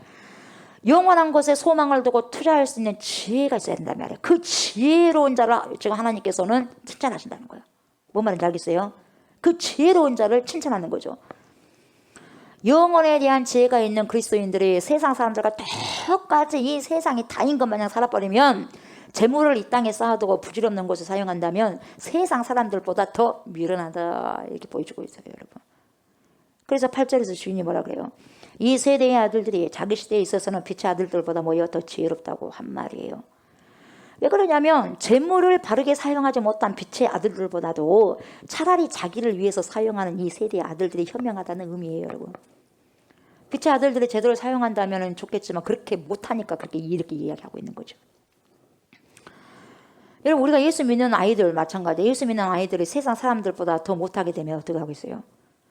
영원한 것에 소망을 두고 투자할 수 있는 지혜가 있어야 된단 말이에요. 그 지혜로운 자를 지금 하나님께서는 칭찬하신다는 거예요. 뭔 말인지 알겠어요? 그 지혜로운 자를 칭찬하는 거죠. 영혼에 대한 지혜가 있는 그리스도인들이 세상 사람들과 똑같이 이 세상이 다인 것 마냥 살아버리면 재물을 이 땅에 쌓아두고 부질없는 곳에 사용한다면 세상 사람들보다 더 미련하다 이렇게 보여주고 있어요. 여러분. 그래서 8절에서 주인이 뭐라 그래요? 이 세대의 아들들이 자기 시대에 있어서는 빛의 아들들보다 뭐예요? 더 지혜롭다고 한 말이에요. 왜 그러냐면 재물을 바르게 사용하지 못한 빛의 아들들보다도 차라리 자기를 위해서 사용하는 이 세대의 아들들이 현명하다는 의미예요. 여러분. 빛의 아들들이 제대로 사용한다면 좋겠지만 그렇게 못하니까 그렇게 이렇게 이야기하고 있는 거죠. 여러분 우리가 예수 믿는 아이들 마찬가지예요. 예수 믿는 아이들이 세상 사람들보다 더 못하게 되면 어떻게 하고 있어요?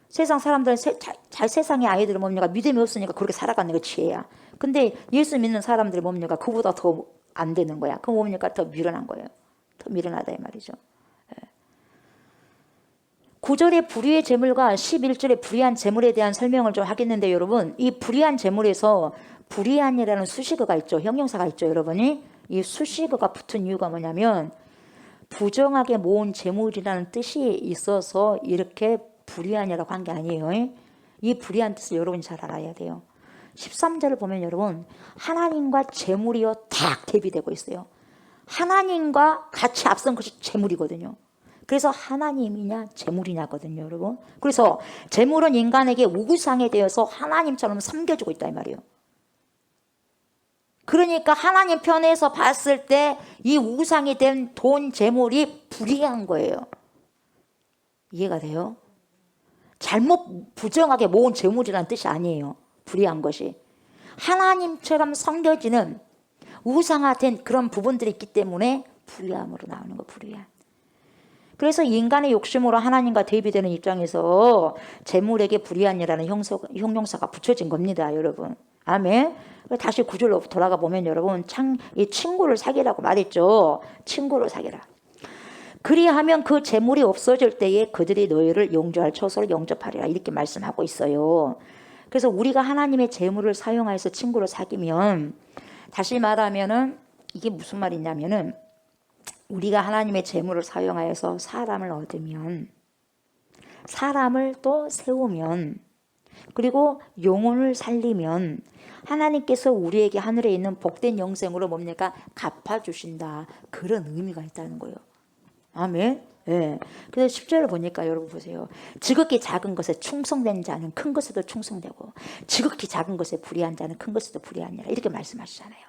세상 사람들은 세상의 아이들은 뭡니까? 믿음이 없으니까 그렇게 살아가는 게 지혜야. 근데 예수 믿는 사람들이 뭡니까? 그보다 더 안 되는 거야. 그럼 뭡니까? 더 미련한 거예요. 더 미련하다 이 말이죠. 9절의 불의의 재물과 11절의 불의한 재물에 대한 설명을 좀 하겠는데 여러분 이 불의한 재물에서 불의한이라는 수식어가 있죠. 형용사가 있죠. 여러분이 이 수식어가 붙은 이유가 뭐냐면 부정하게 모은 재물이라는 뜻이 있어서 이렇게 불의한이라고 한 게 아니에요. 이 불의한 뜻을 여러분이 잘 알아야 돼요. 13절을 보면 여러분 하나님과 재물이요 딱 대비되고 있어요. 하나님과 같이 앞선 것이 재물이거든요. 그래서 하나님이냐 재물이냐거든요. 여러분. 그래서 재물은 인간에게 우상이 되어서 하나님처럼 섬겨주고 있다 이 말이에요. 그러니까 하나님 편에서 봤을 때 이 우상이 된 돈 재물이 불의한 거예요. 이해가 돼요? 잘못 부정하게 모은 재물이라는 뜻이 아니에요. 불의한 것이. 하나님처럼 섬겨지는 우상화된 그런 부분들이 있기 때문에 불의함으로 나오는 거 불의함. 그래서 인간의 욕심으로 하나님과 대비되는 입장에서 재물에게 불의한이라는 형용사가 붙여진 겁니다. 여러분. 아멘. 다시 9절로 돌아가 보면 여러분 이 친구를 사귀라고 말했죠. 친구를 사귀라. 그리하면 그 재물이 없어질 때에 그들이 너희를 용조할 처소를 영접하리라 이렇게 말씀하고 있어요. 그래서 우리가 하나님의 재물을 사용해서 친구를 사귀면 다시 말하면은 이게 무슨 말이냐면은 우리가 하나님의 재물을 사용하여서 사람을 얻으면 사람을 또 세우면 그리고 영혼을 살리면 하나님께서 우리에게 하늘에 있는 복된 영생으로 뭡니까? 갚아주신다. 그런 의미가 있다는 거예요. 아멘. 예. 그래서 10절을 보니까 여러분 보세요. 지극히 작은 것에 충성된 자는 큰 것에도 충성되고 지극히 작은 것에 불의한 자는 큰 것에도 불의하니라 이렇게 말씀하시잖아요.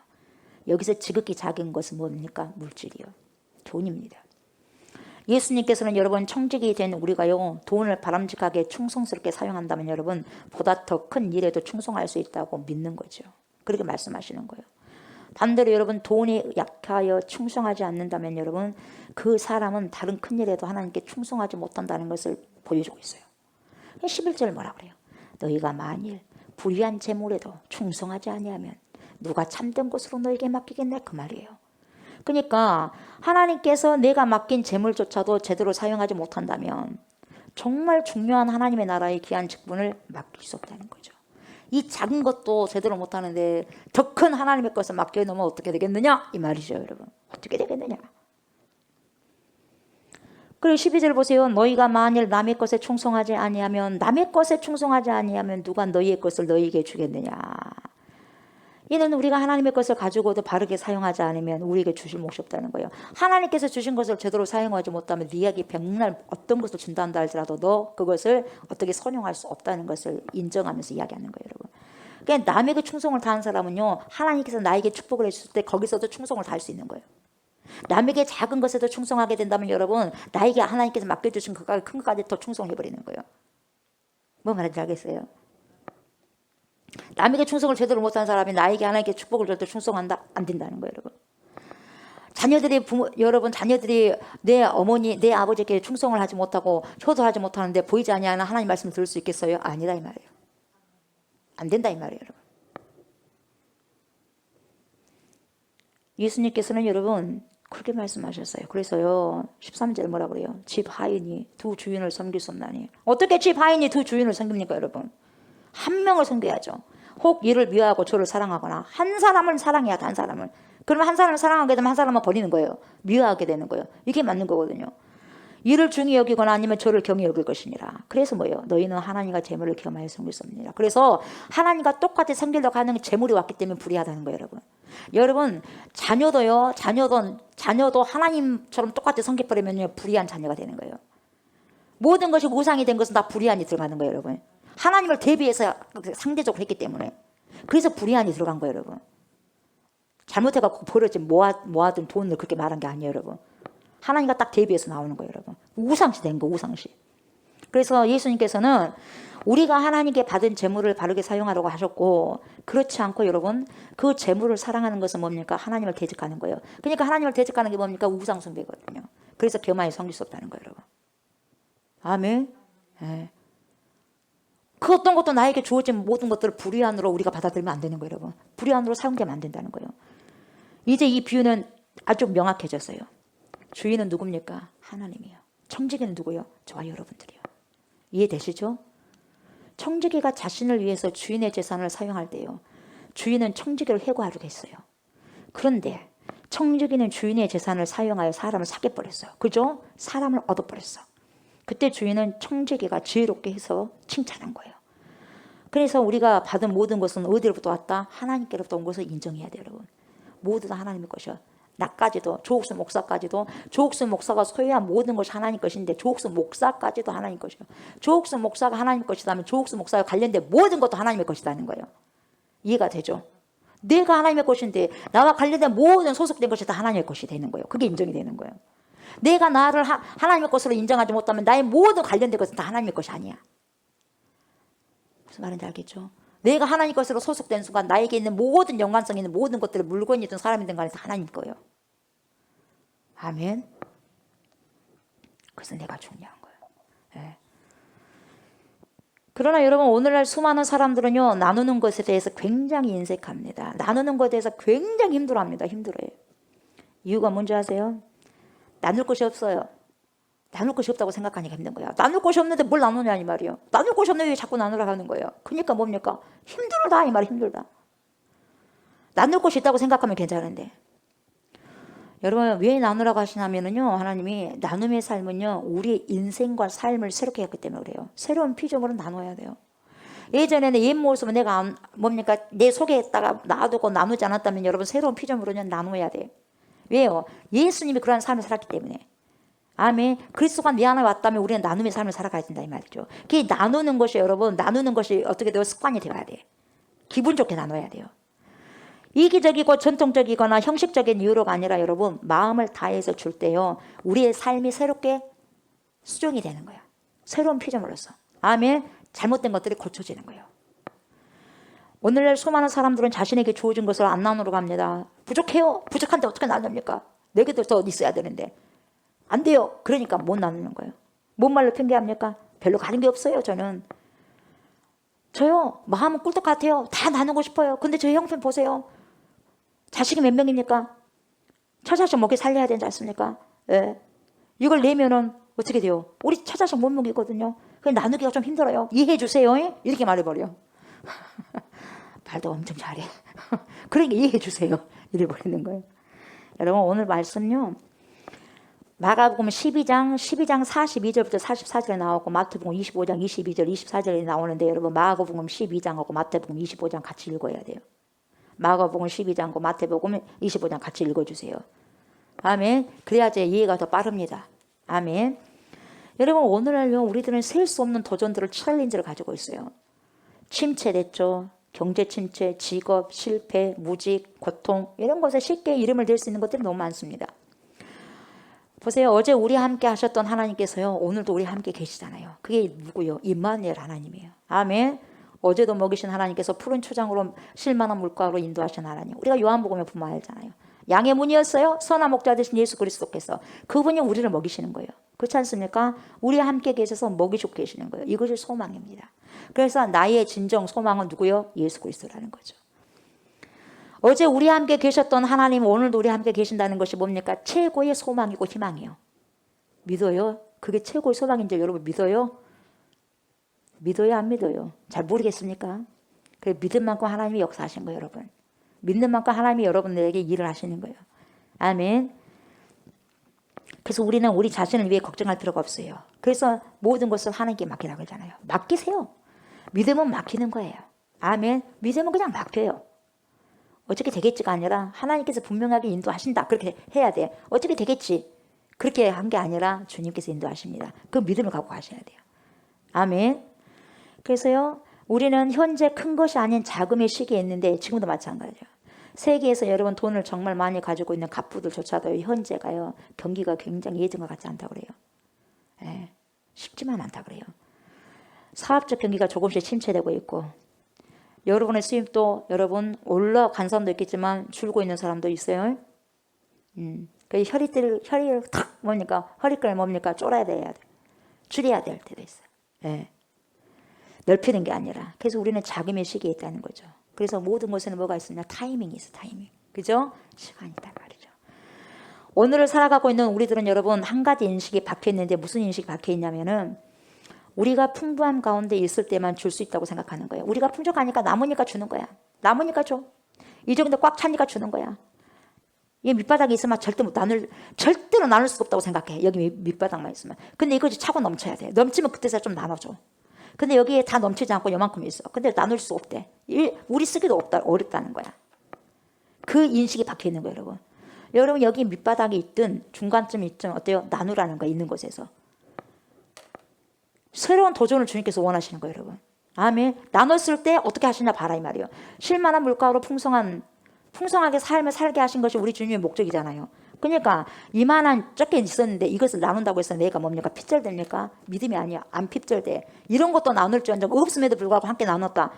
여기서 지극히 작은 것은 뭡니까? 물질이요. 돈입니다. 예수님께서는 여러분 청직이 된 우리가요 돈을 바람직하게 충성스럽게 사용한다면 여러분 보다 더 큰 일에도 충성할 수 있다고 믿는 거죠. 그렇게 말씀하시는 거예요. 반대로 여러분 돈에 약하여 충성하지 않는다면 여러분 그 사람은 다른 큰 일에도 하나님께 충성하지 못한다는 것을 보여주고 있어요. 11절 뭐라 그래요? 너희가 만일 불의한 재물에도 충성하지 아니하면 누가 참된 것으로 너에게 맡기겠네 그 말이에요. 그러니까 하나님께서 내가 맡긴 재물조차도 제대로 사용하지 못한다면 정말 중요한 하나님의 나라의 귀한 직분을 맡길 수 없다는 거죠. 이 작은 것도 제대로 못하는데 더 큰 하나님의 것을 맡겨놓으면 어떻게 되겠느냐 이 말이죠 여러분. 어떻게 되겠느냐. 그리고 12절 보세요. 너희가 만일 남의 것에 충성하지 아니하면 남의 것에 충성하지 아니하면 누가 너희의 것을 너희에게 주겠느냐. 이는 우리가 하나님의 것을 가지고도 바르게 사용하지 않으면 우리에게 주실 몫이 없다는 거예요. 하나님께서 주신 것을 제대로 사용하지 못하면 네에게 백날 어떤 것을 준다한다 할지라도 너 그것을 어떻게 선용할 수 없다는 것을 인정하면서 이야기하는 거예요 여러분. 그러니까 남에게 충성을 다한 사람은요 하나님께서 나에게 축복을 해주실 때 거기서도 충성을 다할 수 있는 거예요. 남에게 작은 것에도 충성하게 된다면 여러분 나에게 하나님께서 맡겨주신 그까지 큰 것까지 더 충성해버리는 거예요. 뭐 말인지 알겠어요? 남에게 충성을 제대로 못하는 사람이 나에게 하나님께 축복을 줄 때 충성한다? 안 된다는 거예요 여러분. 여러분 자녀들이 내 어머니 내 아버지께 충성을 하지 못하고 효도하지 못하는데 보이지 아니하는 하나님 말씀을 들을 수 있겠어요? 아니다 이 말이에요. 안 된다 이 말이에요 여러분. 예수님께서는 여러분 그렇게 말씀하셨어요. 그래서요 13절 뭐라 그래요? 집 하인이 두 주인을 섬길 수 없나니. 어떻게 집 하인이 두 주인을 섬깁니까 여러분? 한 명을 섬겨야죠. 혹 이를 미워하고 저를 사랑하거나 한 사람을 사랑해야 돼 한 사람을. 그러면 한 사람을 사랑하게 되면 한 사람은 버리는 거예요. 미워하게 되는 거예요. 이게 맞는 거거든요. 이를 중히 여기거나 아니면 저를 경히 여길 것이니라. 그래서 뭐예요? 너희는 하나님과 재물을 겸하여 섬길 수 없느니라. 그래서 하나님과 똑같이 섬기려고 하는 재물이 왔기 때문에 불의하다는 거예요 여러분. 여러분 자녀도 하나님처럼 똑같이 섬겨버리면 불의한 자녀가 되는 거예요. 모든 것이 우상이 된 것은 다 불의한이 들어가는 거예요 여러분. 하나님을 대비해서 상대적으로 했기 때문에. 그래서 불의한이 들어간 거예요 여러분. 잘못해갖고 버렸지 모아둔 돈을 그렇게 말한 게 아니에요 여러분. 하나님과 딱 대비해서 나오는 거예요 여러분. 우상시 된 거 우상시. 그래서 예수님께서는 우리가 하나님께 받은 재물을 바르게 사용하라고 하셨고 그렇지 않고 여러분 그 재물을 사랑하는 것은 뭡니까? 하나님을 대적하는 거예요. 그러니까 하나님을 대적하는 게 뭡니까? 우상 숭배거든요. 그래서 겸하여 섬길 수 없다는 거예요 여러분. 아멘. 네. 그 어떤 것도 나에게 주어진 모든 것들을 불의한으로 우리가 받아들이면 안 되는 거예요 여러분. 불의한으로 사용되면 안 된다는 거예요. 이제 이 비유는 아주 명확해졌어요. 주인은 누굽니까? 하나님이요. 청지기는 누구요? 저와 여러분들이요. 이해되시죠? 청지기가 자신을 위해서 주인의 재산을 사용할 때요 주인은 청지기를 해고하려고 했어요. 그런데 청지기는 주인의 재산을 사용하여 사람을 사귀어버렸어요. 그죠? 사람을 얻어버렸어. 그때 주인은 청지기가 지혜롭게 해서 칭찬한 거예요. 그래서 우리가 받은 모든 것은 어디로부터 왔다? 하나님께로부터 온 것을 인정해야 돼요 여러분. 모두 다 하나님의 것이요. 나까지도 조옥수 목사까지도 조옥수 목사가 소유한 모든 것이 하나님 것인데 조옥수 목사까지도 하나님 것이요. 조옥수 목사가 하나님 것이라면 조옥수 목사와 관련된 모든 것도 하나님의 것이라는 거예요. 이해가 되죠? 내가 하나님의 것인데 나와 관련된 모든 소속된 것이 다 하나님의 것이 되는 거예요. 그게 인정이 되는 거예요. 내가 나를 하나님의 것으로 인정하지 못하면 나의 모든 관련된 것은 다 하나님의 것이 아니야. 무슨 말인지 알겠죠? 내가 하나님 것으로 소속된 순간 나에게 있는 모든 연관성 있는 모든 것들을 물건이든 사람이든 간에 다 하나님 거예요. 아멘. 그래서 내가 중요한 거예요. 네. 그러나 여러분 오늘날 수많은 사람들은요 나누는 것에 대해서 굉장히 인색합니다. 나누는 것에 대해서 굉장히 힘들어합니다. 힘들어요. 이유가 뭔지 아세요? 나눌 것이 없어요. 나눌 것이 없다고 생각하니까 힘든 거야. 나눌 것이 없는데 뭘 나누냐 이 말이에요. 나눌 것이 없는데 왜 자꾸 나누라 하는 거예요. 그러니까 뭡니까? 힘들다 이 말이 힘들다. 나눌 것이 있다고 생각하면 괜찮은데 여러분 왜 나누라고 하시냐면요 하나님이 나눔의 삶은요 우리의 인생과 삶을 새롭게 했기 때문에 그래요. 새로운 피조물은 나눠야 돼요. 예전에는 옛 모습은 내가 뭡니까 내 속에다가 놔두고 나누지 않았다면 여러분 새로운 피조물은 나눠야 돼. 왜요? 예수님이 그런 삶을 살았기 때문에. 아멘. 그리스도가 내 안에 왔다면 우리는 나눔의 삶을 살아가야 된다 이 말이죠. 그 나누는 것이 여러분 나누는 것이 어떻게 돼요? 습관이 되어야 돼. 기분 좋게 나눠야 돼요. 이기적이고 전통적이거나 형식적인 이유로가 아니라 여러분 마음을 다해서 줄 때요 우리의 삶이 새롭게 수정이 되는 거야. 새로운 피조물로서. 아멘. 잘못된 것들이 고쳐지는 거예요. 오늘날 수많은 사람들은 자신에게 주어진 것을 안 나누러 갑니다. 부족해요. 부족한데 어떻게 나눕니까? 내게도 더 있어야 되는데. 안 돼요. 그러니까 못 나누는 거예요. 뭔 말로 핑계합니까? 별로 가는 게 없어요. 저요 마음은 꿀떡 같아요. 다 나누고 싶어요. 근데 저희 형편 보세요. 자식이 몇 명입니까? 처자식 먹여 살려야 되지 않습니까? 예. 이걸 내면은 어떻게 돼요? 우리 처자식 못 먹이거든요. 그냥 나누기가 좀 힘들어요. 이해해 주세요. 이렇게 말해버려. 말도 엄청 잘해. 그러니까 이해해 주세요. 이래 버리는 거예요. 여러분 오늘 말씀요. 마가복음 12장 42절부터 44절에 나오고 마태복음 25장 22절 24절에 나오는데 여러분 마가복음 12장하고 마태복음 25장 같이 읽어야 돼요. 마가복음 12장하고 마태복음 25장 같이 읽어주세요. 아멘. 그래야지 이해가 더 빠릅니다. 아멘. 여러분 오늘날요 우리들은 셀 수 없는 도전들을 챌린지를 가지고 있어요. 침체됐죠. 경제 침체, 직업, 실패, 무직, 고통 이런 것에 쉽게 이름을 댈 수 있는 것들이 너무 많습니다. 보세요. 어제 우리 함께 하셨던 하나님께서요 오늘도 우리 함께 계시잖아요. 그게 누구요? 임마누엘 하나님이에요. 아멘. 어제도 먹이신 하나님께서 푸른 초장으로 실만한 물가로 인도하신 하나님. 우리가 요한복음에 보면 알잖아요. 양의 문이었어요. 선한 목자 되신 예수 그리스도께서 그분이 우리를 먹이시는 거예요. 그렇지 않습니까? 우리와 함께 계셔서 먹이시고 계시는 거예요. 이것이 소망입니다. 그래서 나의 진정 소망은 누구요? 예수 그리스도라는 거죠. 어제 우리와 함께 계셨던 하나님 오늘도 우리와 함께 계신다는 것이 뭡니까? 최고의 소망이고 희망이에요. 믿어요? 그게 최고의 소망인지 여러분 믿어요? 믿어요 안 믿어요? 잘 모르겠습니까? 그래 믿은 만큼 하나님이 역사하신 거예요 여러분. 믿는 만큼 하나님이 여러분들에게 일을 하시는 거예요. 아멘. 그래서 우리는 우리 자신을 위해 걱정할 필요가 없어요. 그래서 모든 것을 하나님께 맡기라고 하잖아요. 맡기세요. 믿음은 맡기는 거예요. 아멘. 믿음은 그냥 맡겨요. 어떻게 되겠지가 아니라 하나님께서 분명하게 인도하신다. 그렇게 해야 돼. 어떻게 되겠지. 그렇게 한 게 아니라 주님께서 인도하십니다. 그 믿음을 갖고 가셔야 돼요. 아멘. 그래서요 우리는 현재 큰 것이 아닌 자금의 시기에 있는데 지금도 마찬가지예요. 세계에서 여러분 돈을 정말 많이 가지고 있는 갑부들조차도 현재가요 경기가 굉장히 예전과 같지 않다고 그래요. 예, 쉽지만 않다 그래요. 사업적 경기가 조금씩 침체되고 있고 여러분의 수입도 여러분 올라간 사람도 있겠지만 줄고 있는 사람도 있어요. 그 허리를 탁 뭡니까 허리끈을 뭡니까 쪼라야 돼야 돼. 줄여야 될 때도 있어요. 예. 넓히는 게 아니라 그래서 우리는 자금의 시기에 있다는 거죠. 그래서 모든 것에는 뭐가 있으냐 타이밍이 있어. 타이밍. 그죠? 시간이 있단 말이죠. 오늘을 살아가고 있는 우리들은 여러분 한 가지 인식이 박혀있는데 무슨 인식이 박혀있냐면은 우리가 풍부한 가운데 있을 때만 줄 수 있다고 생각하는 거예요. 우리가 풍족하니까 남으니까 주는 거야. 남으니까 줘. 이 정도 꽉 차니까 주는 거야. 이 밑바닥에 있으면 절대로 나눌 수가 없다고 생각해. 여기 밑바닥만 있으면. 근데 이것이 차고 넘쳐야 돼. 넘치면 그때서 좀 나눠줘. 근데 여기에 다 넘치지 않고 요만큼 있어. 근데 나눌 수 없대. 우리 쓰기도 어렵다는 거야. 그 인식이 박혀 있는 거예요, 여러분. 여러분 여기 밑바닥에 있든 중간쯤에 있든 어때요? 나누라는 거야, 있는 곳에서. 새로운 도전을 주님께서 원하시는 거예요, 여러분. 아멘. 나눴을 때 어떻게 하시냐 봐라 이 말이에요. 쉴만한 물가로 풍성하게 삶을 살게 하신 것이 우리 주님의 목적이잖아요. 그러니까 이만한 적게 있었는데 이것을 나눈다고 해서 내가 뭡니까? 핍절됩니까? 믿음이 아니야. 안 핍절돼. 이런 것도 나눌지언정 없음에도 불구하고 함께 나눴다.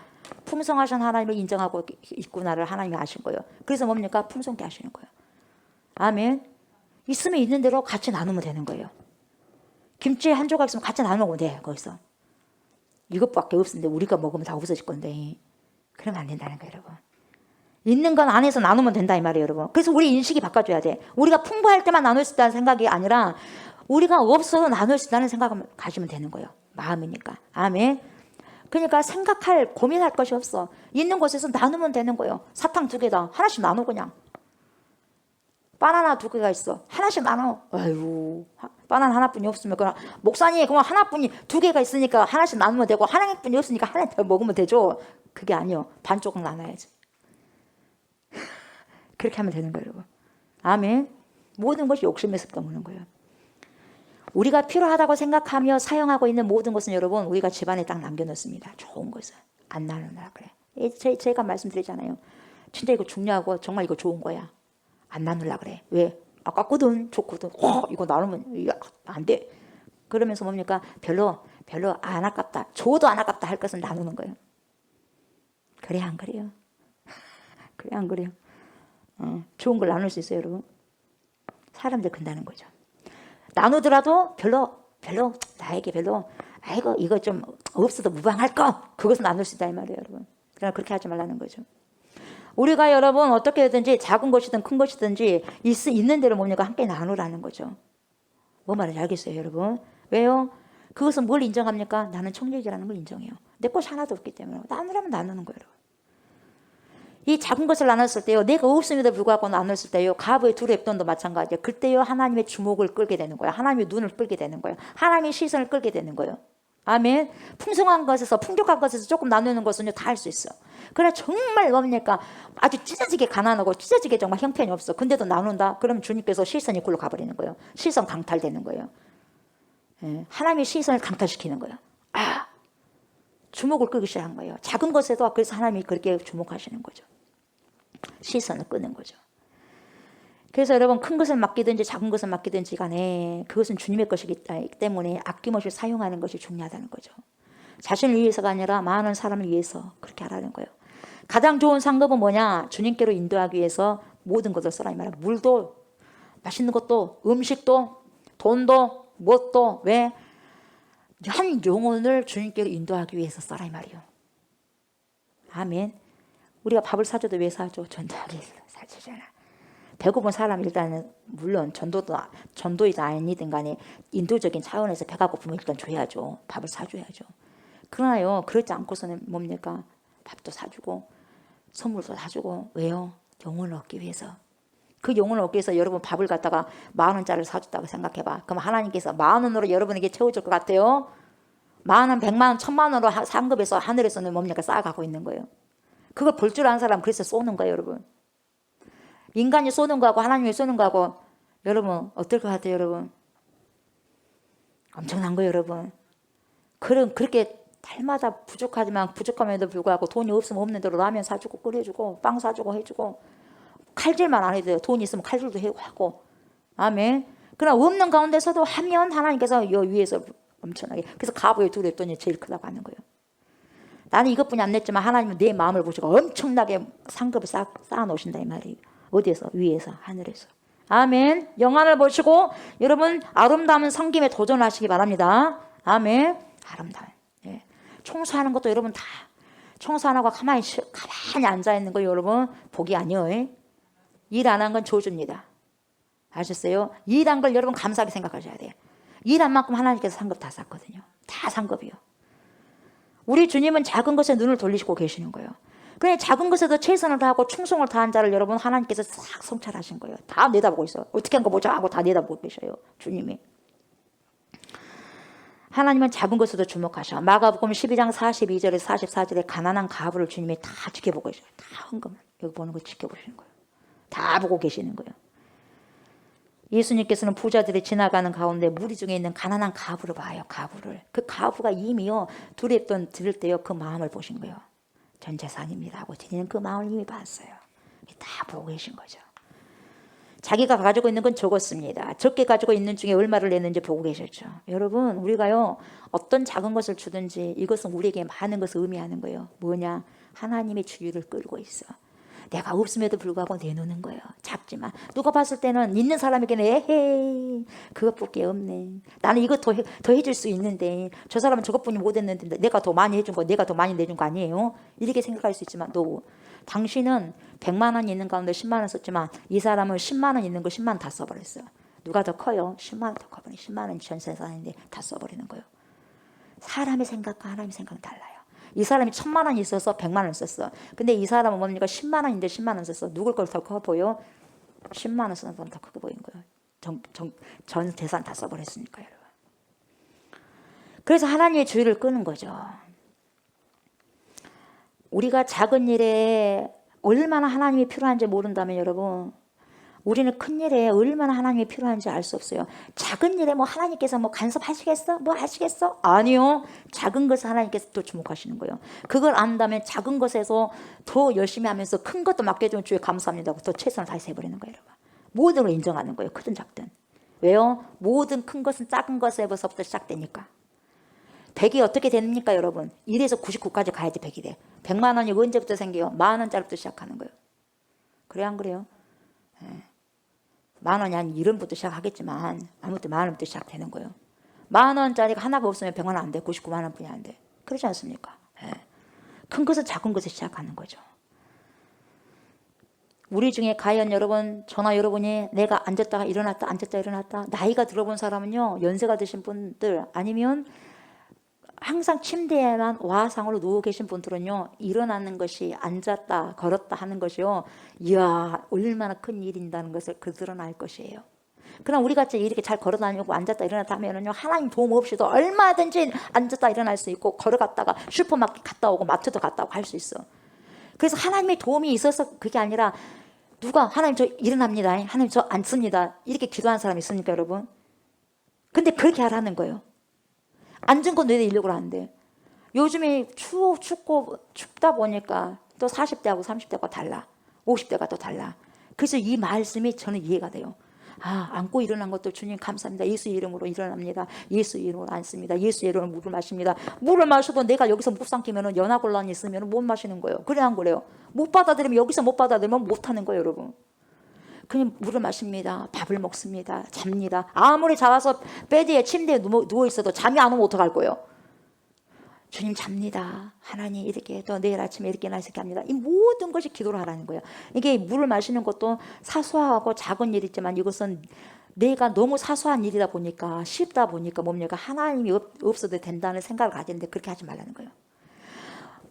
풍성하신 하나님을 인정하고 있구나를 하나님이 아신 거예요. 그래서 뭡니까? 풍성케 하시는 거예요. 아멘. 있으면 있는 대로 같이 나누면 되는 거예요. 김치 한 조각 있으면 같이 나누면 돼. 거기서. 이것밖에 없는데 우리가 먹으면 다 없어질 건데 그러면 안 된다는 거예요, 여러분. 있는 건 안에서 나누면 된다 이 말이에요, 여러분. 그래서 우리 인식이 바꿔줘야 돼. 우리가 풍부할 때만 나눌 수 있다는 생각이 아니라 우리가 없어도 나눌 수 있다는 생각을 가지면 되는 거예요. 마음이니까. 아멘. 그러니까 고민할 것이 없어. 있는 곳에서 나누면 되는 거예요. 사탕 2개다. 하나씩 나눠 그냥. 바나나 2개가 있어. 하나씩 나눠. 아유, 바나나 하나뿐이 없으면 그럼 목사님 그럼 하나뿐이 2개가 있으니까 하나씩 나누면 되고 하나뿐이 없으니까 하나 더 먹으면 되죠. 그게 아니요. 반 조각 나눠야지. 그렇게 하면 되는 거예요, 여러분. 아멘. 모든 것이 욕심에서 떠오는 거예요. 우리가 필요하다고 생각하며 사용하고 있는 모든 것은 여러분 우리가 집안에 딱 남겨놓습니다. 좋은 것은 안 나누라 그래. 제가 말씀드리잖아요. 진짜 이거 중요하고 정말 이거 좋은 거야. 안 나누려 그래. 왜? 아깝거든. 좋거든. 이거 나누면 안 돼. 그러면서 뭡니까? 별로 안 아깝다. 줘도 안 아깝다 할 것은 나누는 거예요. 그래 안 그래요? 그래 안 그래요? 좋은 걸 나눌 수 있어요, 여러분. 사람들 큰다는 거죠. 나누더라도 별로 나에게 별로 아이고 이거 좀 없어도 무방할 거 그것은 나눌 수 있다 이 말이에요, 여러분. 그러나 그렇게 하지 말라는 거죠. 우리가 여러분 어떻게든지 작은 것이든 큰 것이든지 있는 대로 뭡니까? 함께 나누라는 거죠. 뭐 말인지 알겠어요, 여러분? 왜요? 그것은 뭘 인정합니까? 나는 청력이라는 걸 인정해요. 내 것이 하나도 없기 때문에 나누라면 나누는 거예요, 여러분. 이 작은 것을 나눴을 때요, 내가 없음에도 불구하고 나눴을 때요, 가부의 두 랩돈도 마찬가지예요. 그때요 하나님의 주목을 끌게 되는 거예요. 하나님의 눈을 끌게 되는 거예요. 하나님의 시선을 끌게 되는 거예요. 아멘. 풍성한 것에서 풍족한 것에서 조금 나누는 것은요 다 할 수 있어. 그래 정말 뭡니까? 아주 찢어지게 가난하고 찢어지게 정말 형편이 없어. 근데도 나눈다? 그럼 주님께서 시선이 굴러 가버리는 거예요. 시선 강탈되는 거예요. 예, 하나님의 시선을 강탈시키는 거예요. 주목을 끄기 시작한 거예요. 작은 것에도 그래서 하나님이 그렇게 주목하시는 거죠. 시선을 끄는 거죠. 그래서 여러분 큰 것을 맡기든지 작은 것을 맡기든지 간에 그것은 주님의 것이기 때문에 아낌없이 사용하는 것이 중요하다는 거죠. 자신을 위해서가 아니라 많은 사람을 위해서 그렇게 하라는 거예요. 가장 좋은 상급은 뭐냐? 주님께로 인도하기 위해서 모든 것을 써라 이 말이야. 물도 맛있는 것도 음식도 돈도 무엇도 왜? 한 영혼을 주님께로 인도하기 위해서 써라 이 말이에요. 아멘. 우리가 밥을 사줘도 왜 사줘? 전도하기 위해서 사주잖아. 배고픈 사람 일단은 물론 전도이든 아니든 간에 인도적인 차원에서 배가 고프면 일단 줘야죠. 밥을 사줘야죠. 그러나요 그렇지 않고서는 뭡니까? 밥도 사주고 선물도 사주고 왜요? 영혼을 얻기 위해서. 그 영혼을 얻기 위해서 여러분 밥을 갖다가 10,000원짜리를 사줬다고 생각해봐. 그럼 하나님께서 10,000원으로 여러분에게 채워줄 것 같아요? 10,000원, 100,000원, 1,000,000원으로 상급에서 하늘에서는 뭡니까? 쌓아가고 있는 거예요. 그걸 볼 줄 아는 사람은 그래서 쏘는 거예요, 여러분. 인간이 쏘는 거하고 하나님이 쏘는 거하고 여러분 어떨 것 같아요, 여러분? 엄청난 거예요, 여러분. 그렇게 달마다 부족함에도 불구하고 돈이 없으면 없는 대로 라면 사주고 끓여주고 빵 사주고 해주고 칼질만 안 해도 돼요. 돈이 있으면 칼질도 하고 아멘. 그러나 없는 가운데서도 하면 하나님께서 이 위에서 엄청나게 그래서 가부의 두 랩돈이 제일 크다고 하는 거예요. 나는 이것뿐이 안 냈지만 하나님은 내 마음을 보시고 엄청나게 상급을 쌓아놓으신다 이 말이에요. 어디에서? 위에서 하늘에서. 아멘. 영안을 보시고 여러분 아름다운 섬김에 도전하시기 바랍니다. 아멘. 아름다운. 예. 청소하는 것도 여러분 다 청소 안 하고 가만히 앉아있는 거 여러분 복이 아니에요. 일 안 한 건 저주입니다. 아셨어요? 일한 걸 여러분 감사하게 생각하셔야 돼요. 일한 만큼 하나님께서 상급 다 쌌거든요. 다 상급이요. 우리 주님은 작은 것에 눈을 돌리시고 계시는 거예요. 그냥 작은 것에도 최선을 다하고 충성을 다한 자를 여러분 하나님께서 싹 성찰하신 거예요. 다 내다보고 있어요. 어떻게 한 거 보자 하고 다 내다보고 계셔요. 주님이. 하나님은 작은 것에도 주목하셔. 마가복음 12장 42절에서 44절에 가난한 가부를 주님이 다 지켜보고 계셔요. 다 헌금을. 여기 보는 거 지켜보시는 거예요. 다 보고 계시는 거예요. 예수님께서는 부자들이 지나가는 가운데 무리 중에 있는 가난한 가부를 봐요. 가부를. 그 가부가 이미요 두렵던 들을 때요 그 마음을 보신 거예요. 전 재산입니다 하고 드리는 그 마음을 이미 봤어요. 다 보고 계신 거죠. 자기가 가지고 있는 건 적었습니다. 적게 가지고 있는 중에 얼마를 냈는지 보고 계셨죠. 여러분 우리가요 어떤 작은 것을 주든지 이것은 우리에게 많은 것을 의미하는 거예요. 뭐냐? 하나님의 주의를 끌고 있어. 내가 없음에도 불구하고 내놓는 거예요. 작지만 누가 봤을 때는 있는 사람에게는 에헤이 그것밖에 없네. 나는 이것 더 해줄 수 있는데 저 사람은 저것뿐이 못했는데 내가 더 많이 해준 거 내가 더 많이 내준 거 아니에요. 이렇게 생각할 수 있지만 당신은 100만 원 있는 가운데 10만 원 썼지만 이 사람은 10만 원 있는 거 10만 원 다 써버렸어요. 누가 더 커요? 10만 원 더 커버려. 10만 원 전 세상인데 다 써버리는 거예요. 사람의 생각과 하나님의 생각은 달라요. 이 사람이 1,000만 원 있어서 100만 원 썼어. 근데 이 사람은 뭡니까? 10만 원인데 10만 원 썼어. 누굴 걸 더 커 보여? 10만 원 쓰는 사람 더 크게 보인 거예요. 전 재산 다 써버렸으니까 여러분. 그래서 하나님의 주의를 끄는 거죠. 우리가 작은 일에 얼마나 하나님이 필요한지 모른다면 여러분 우리는 큰 일에 얼마나 하나님이 필요한지 알 수 없어요. 작은 일에 뭐 하나님께서 뭐 간섭하시겠어? 뭐 하시겠어? 아니요. 작은 것을 하나님께서 또 주목하시는 거예요. 그걸 안다면 작은 것에서 더 열심히 하면서 큰 것도 맡겨주면 주에 감사합니다 하고 더 최선을 다해서 해버리는 거예요. 여러분. 모든 걸 인정하는 거예요. 크든 작든. 왜요? 모든 큰 것은 작은 것에서부터 시작되니까. 100이 어떻게 됩니까 여러분? 1에서 99까지 가야지 100이 돼. 100만 원이 언제부터 생겨요? 10,000원짜리부터 시작하는 거예요. 그래요 안 그래요? 네. 10,000원이 한 1원부터 시작하겠지만 아무튼 10,000원부터 시작되는 거예요. 10,000원짜리가 하나가 없으면 100만 원 안 돼. 99만 원뿐이 안 돼. 그렇지 않습니까? 네. 큰 것은 작은 것에 시작하는 거죠. 우리 중에 과연 여러분, 저나 여러분이 내가 앉았다가 일어났다 앉았다 일어났다 나이가 들어본 사람은요, 연세가 드신 분들 아니면 항상 침대에만 와상으로 누워 계신 분들은요, 일어나는 것이 앉았다 걸었다 하는 것이요, 이야 얼마나 큰 일인다는 것을 그들은 알 것이에요. 그럼 우리같이 이렇게 잘 걸어다니고 앉았다 일어났다 하면은요, 하나님 도움 없이도 얼마든지 앉았다 일어날 수 있고, 걸어갔다가 슈퍼마켓 갔다 오고 마트도 갔다 오고 할 수 있어. 그래서 하나님의 도움이 있어서 그게 아니라, 누가 하나님 저 일어납니다, 하나님 저 앉습니다 이렇게 기도하는 사람이 있습니까 여러분? 근데 그렇게 하라는 거예요. 앉은 건 왜 이러고 하는데, 요즘에 춥고 춥다 보니까 또 40대하고 30대가 달라, 50대가 또 달라. 그래서 이 말씀이 저는 이해가 돼요. 아, 앉고 일어난 것도 주님 감사합니다. 예수 이름으로 일어납니다. 예수 이름으로 앉습니다. 예수 이름으로 물을 마십니다. 물을 마셔도 내가 여기서 못 삼키면 연하곤란이 있으면 못 마시는 거예요. 그래 안 그래요? 못 받아들이면, 여기서 못 받아들이면 못 하는 거예요 여러분. 그냥 물을 마십니다. 밥을 먹습니다. 잡니다. 아무리 작아서 베드에 침대에 누워 있어도 잠이 안 오면 어떡할 거예요? 주님 잡니다. 하나님 이렇게 또 내일 아침에 이렇게 나서게 합니다. 이 모든 것이 기도를 하라는 거예요. 이게 물을 마시는 것도 사소하고 작은 일이지만 이것은 내가 너무 사소한 일이다 보니까, 쉽다 보니까 뭡니까? 하나님이 없어도 된다는 생각을 가지는데 그렇게 하지 말라는 거예요.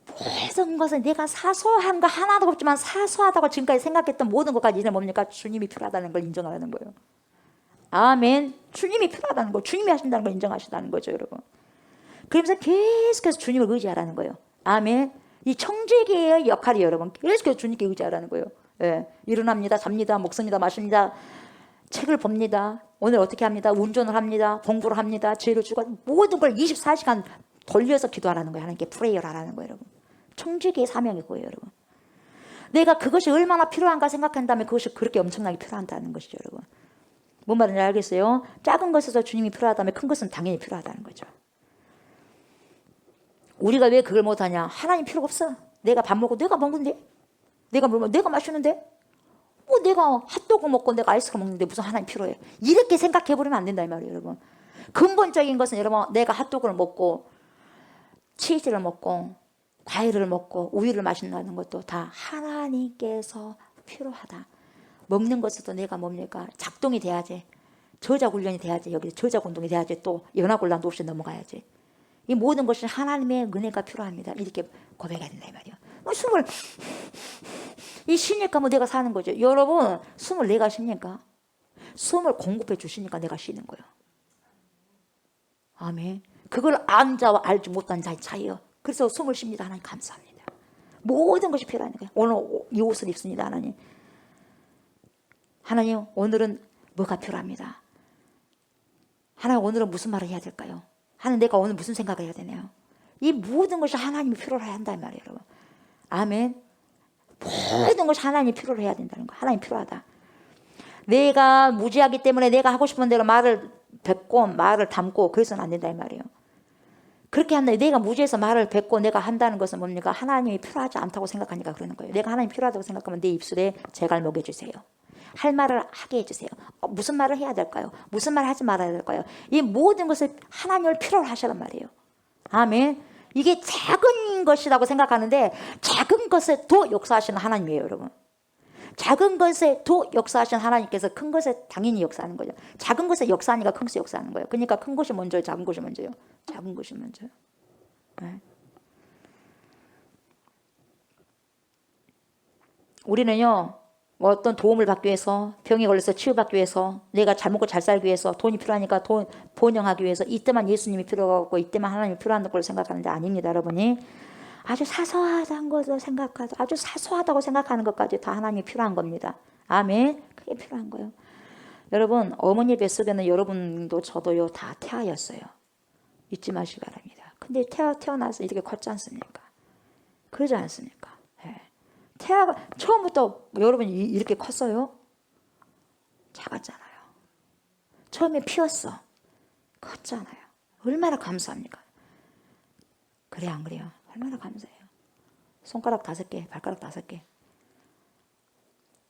모든 것은 내가 사소한 거 하나도 없지만 사소하다고 지금까지 생각했던 모든 것까지 이제 뭡니까? 주님이 필요하다는 걸 인정하라는 거예요. 아멘. 주님이 필요하다는 거, 주님이 하신다는 걸 인정하시다는 거죠 여러분. 그러면서 계속해서 주님을 의지하라는 거예요. 아멘. 이 청지기의 역할이 여러분, 계속해서 주님께 의지하라는 거예요. 예. 일어납니다. 잡니다. 먹습니다. 마십니다. 책을 봅니다. 오늘 어떻게 합니다. 운전을 합니다. 공부를 합니다. 죄를 주고, 모든 걸 24시간 돌려서 기도하라는 거예요. 하나님께 프레이어를 하라는 거예요 여러분. 청지기의 사명이 그거예요 여러분. 내가 그것이 얼마나 필요한가 생각한다면 그것이 그렇게 엄청나게 필요하다는 것이죠 여러분. 뭔 말인지 알겠어요? 작은 것에서 주님이 필요하다면 큰 것은 당연히 필요하다는 거죠. 우리가 왜 그걸 못하냐? 하나님 필요가 없어. 내가 밥 먹고 내가 먹는데, 내가 먹으면 내가 마시는데, 뭐 내가 핫도그 먹고 내가 아이스크림 먹는데 무슨 하나님 필요해? 이렇게 생각해버리면 안 된다 이 말이에요 여러분. 근본적인 것은 여러분, 내가 핫도그를 먹고 치즈를 먹고 과일을 먹고 우유를 마신다는 것도 다 하나님께서 필요하다. 먹는 것에도 내가 뭡니까? 작동이 돼야지. 저작 훈련이 돼야지. 여기 저작 운동이 돼야지. 또 연합곤란도 없이 넘어가야지. 이 모든 것이 하나님의 은혜가 필요합니다. 이렇게 고백해야 된다 이 말이에요. 숨을 이 쉬니까 뭐 내가 사는 거죠. 여러분, 숨을 내가 쉽니까? 숨을 공급해 주시니까 내가 쉬는 거예요. 아멘. 그걸 안 자와 알지 못한 자의 차이요. 그래서 숨을 쉽니다. 하나님 감사합니다. 모든 것이 필요한 거예요. 오늘 이 옷을 입습니다. 하나님. 하나님 오늘은 뭐가 필요합니다. 하나님 오늘은 무슨 말을 해야 될까요? 하나님 내가 오늘 무슨 생각을 해야 되나요? 이 모든 것이 하나님이 필요로 해야 한다는 말이에요 여러분. 아멘. 모든 것이 하나님이 필요로 해야 된다는 거. 하나님 필요하다. 내가 무지하기 때문에 내가 하고 싶은 대로 말을 뱉고 말을 담고 그래서는 안 된다 이 말이에요. 그렇게 한다. 내가 무지해서 말을 뱉고 내가 한다는 것은 뭡니까? 하나님이 필요하지 않다고 생각하니까 그러는 거예요. 내가 하나님이 필요하다고 생각하면 내 입술에 재갈 먹여주세요. 할 말을 하게 해주세요. 무슨 말을 해야 될까요? 무슨 말을 하지 말아야 될까요? 이 모든 것을 하나님을 필요로 하시란 말이에요. 아멘. 이게 작은 것이라고 생각하는데 작은 것에 더 역사하시는 하나님이에요 여러분. 작은 것에 더 역사하시는 하나님께서 큰 것에 당연히 역사하는 거죠. 작은 것에 역사하니까 큰 것에 역사하는 거예요. 그러니까 큰 것이 먼저요, 작은 것이 먼저요. 작은 것이 먼저요. 네. 우리는요, 뭐 어떤 도움을 받기 위해서, 병에 걸려서 치유받기 위해서, 내가 잘 먹고 잘 살기 위해서, 돈이 필요하니까 돈 번영하기 위해서 이때만 예수님이 필요하고 이때만 하나님이 필요한 걸 생각하는데 아닙니다 여러분이. 아주 사소하다는 것을 생각하고 아주 사소하다고 생각하는 것까지 다 하나님이 필요한 겁니다. 아멘. 그게 필요한 거예요. 여러분 어머니 뱃속에는 여러분도 저도요 다 태아였어요. 잊지 마시기 바랍니다. 근데 태어나서 이렇게 컸지 않습니까? 그러지 않습니까? 예. 태아가 처음부터 여러분이 이렇게 컸어요? 작았잖아요. 처음에 피었어. 컸잖아요. 얼마나 감사합니까? 그래 안 그래요? 얼마나 감사해요. 손가락 5개, 발가락 5개.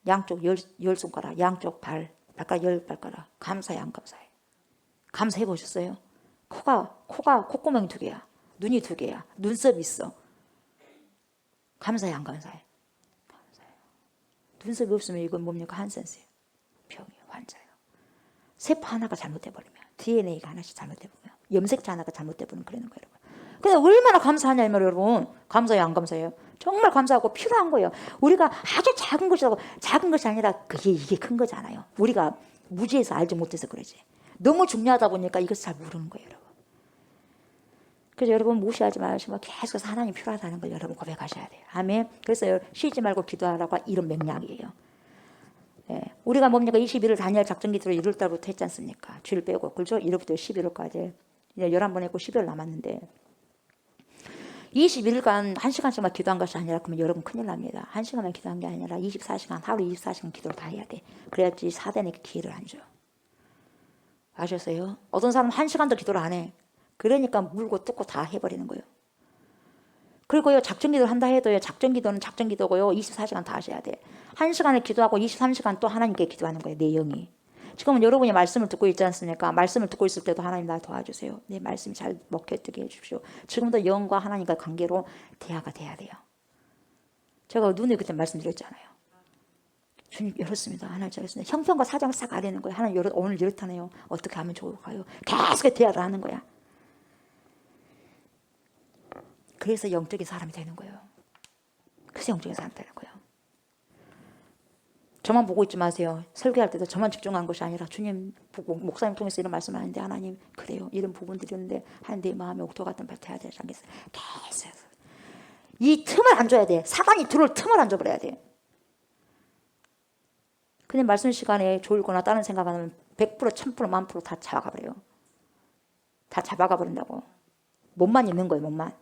양쪽 10손가락, 양쪽 발가락 10발가락. 감사해 안 감사해? 감사해 보셨어요? 콧구멍이 2개야. 눈이 2개야. 눈썹 있어. 감사해 안 감사해? 감사해요. 눈썹이 없으면 이건 뭡니까? 한센스예요. 병이에요. 환자예요. 세포 하나가 잘못돼버리면, DNA가 하나씩 잘못돼버리면, 염색체 하나가 잘못돼버리면 그러는 거예요, 여러분. 근데 얼마나 감사하냐면 여러분, 감사해요 안 감사해요? 정말 감사하고 필요한 거예요. 우리가 아주 작은 것이라고, 작은 것이 아니라 이게 큰 거잖아요. 우리가 무지해서 알지 못해서 그러지. 너무 중요하다 보니까 이것을 잘 모르는 거예요, 여러분. 그래서 여러분 무시하지 마시고 계속 하나님 필요하다는 걸 여러분 고백하셔야 돼요. 아멘. 그래서 쉬지 말고 기도하라고 이런 맥락이에요. 예. 우리가 뭡니까? 21일 다니엘 작전 기도를 1월 달부터 했지 않습니까? 주일 빼고. 그렇죠? 1월부터 11월까지. 이제 11번 했고 12월 남았는데 21일간 1시간씩만 기도한 것이 아니라 그러면 여러분 큰일 납니다. 1시간만 기도한 게 아니라 24시간, 하루 24시간 기도를 다 해야 돼. 그래야지 사단에게 기회를 안 줘요. 아셨어요? 어떤 사람은 1시간도 기도를 안 해. 그러니까 물고 뜯고 다 해버리는 거예요. 그리고요, 작전기도를 한다 해도요, 작전기도는 작전기도고요, 24시간 다 하셔야 돼. 1시간을 기도하고 23시간 또 하나님께 기도하는 거예요, 내 영이. 지금은 여러분이 말씀을 듣고 있지 않습니까? 말씀을 듣고 있을 때도 하나님 날 도와주세요. 내 말씀이 잘 먹혀뜨게 해주십시오. 지금도 영과 하나님과 관계로 대화가 돼야 돼요. 제가 눈에 그때 말씀드렸잖아요. 주님 열었습니다. 하나님 열었습니다. 형편과 사정을 싹 알아내는 거예요. 하나님 오늘 이렇다네요. 어떻게 하면 좋을까요? 계속 대화를 하는 거야. 그래서 영적인 사람이 되는 거예요. 그래서 영적인 사람이 되는 거예요. 저만 보고 있지 마세요. 설교할 때도 저만 집중한 것이 아니라 주님, 목사님 통해서 이런 말씀을 하는데 하나님 그래요. 이런 부분들이 있는데 하나님 내 마음에 옥토 같은 발 돼야 되지 않겠어요? 계속 이 틈을 안 줘야 돼. 사단이 들어올 틈을 안 줘버려야 돼. 그냥 말씀 시간에 졸거나 다른 생각 안 하면 100%, 1000%, 1000% 다 잡아가 버려요. 다 잡아가 버린다고. 몸만 있는 거예요. 몸만.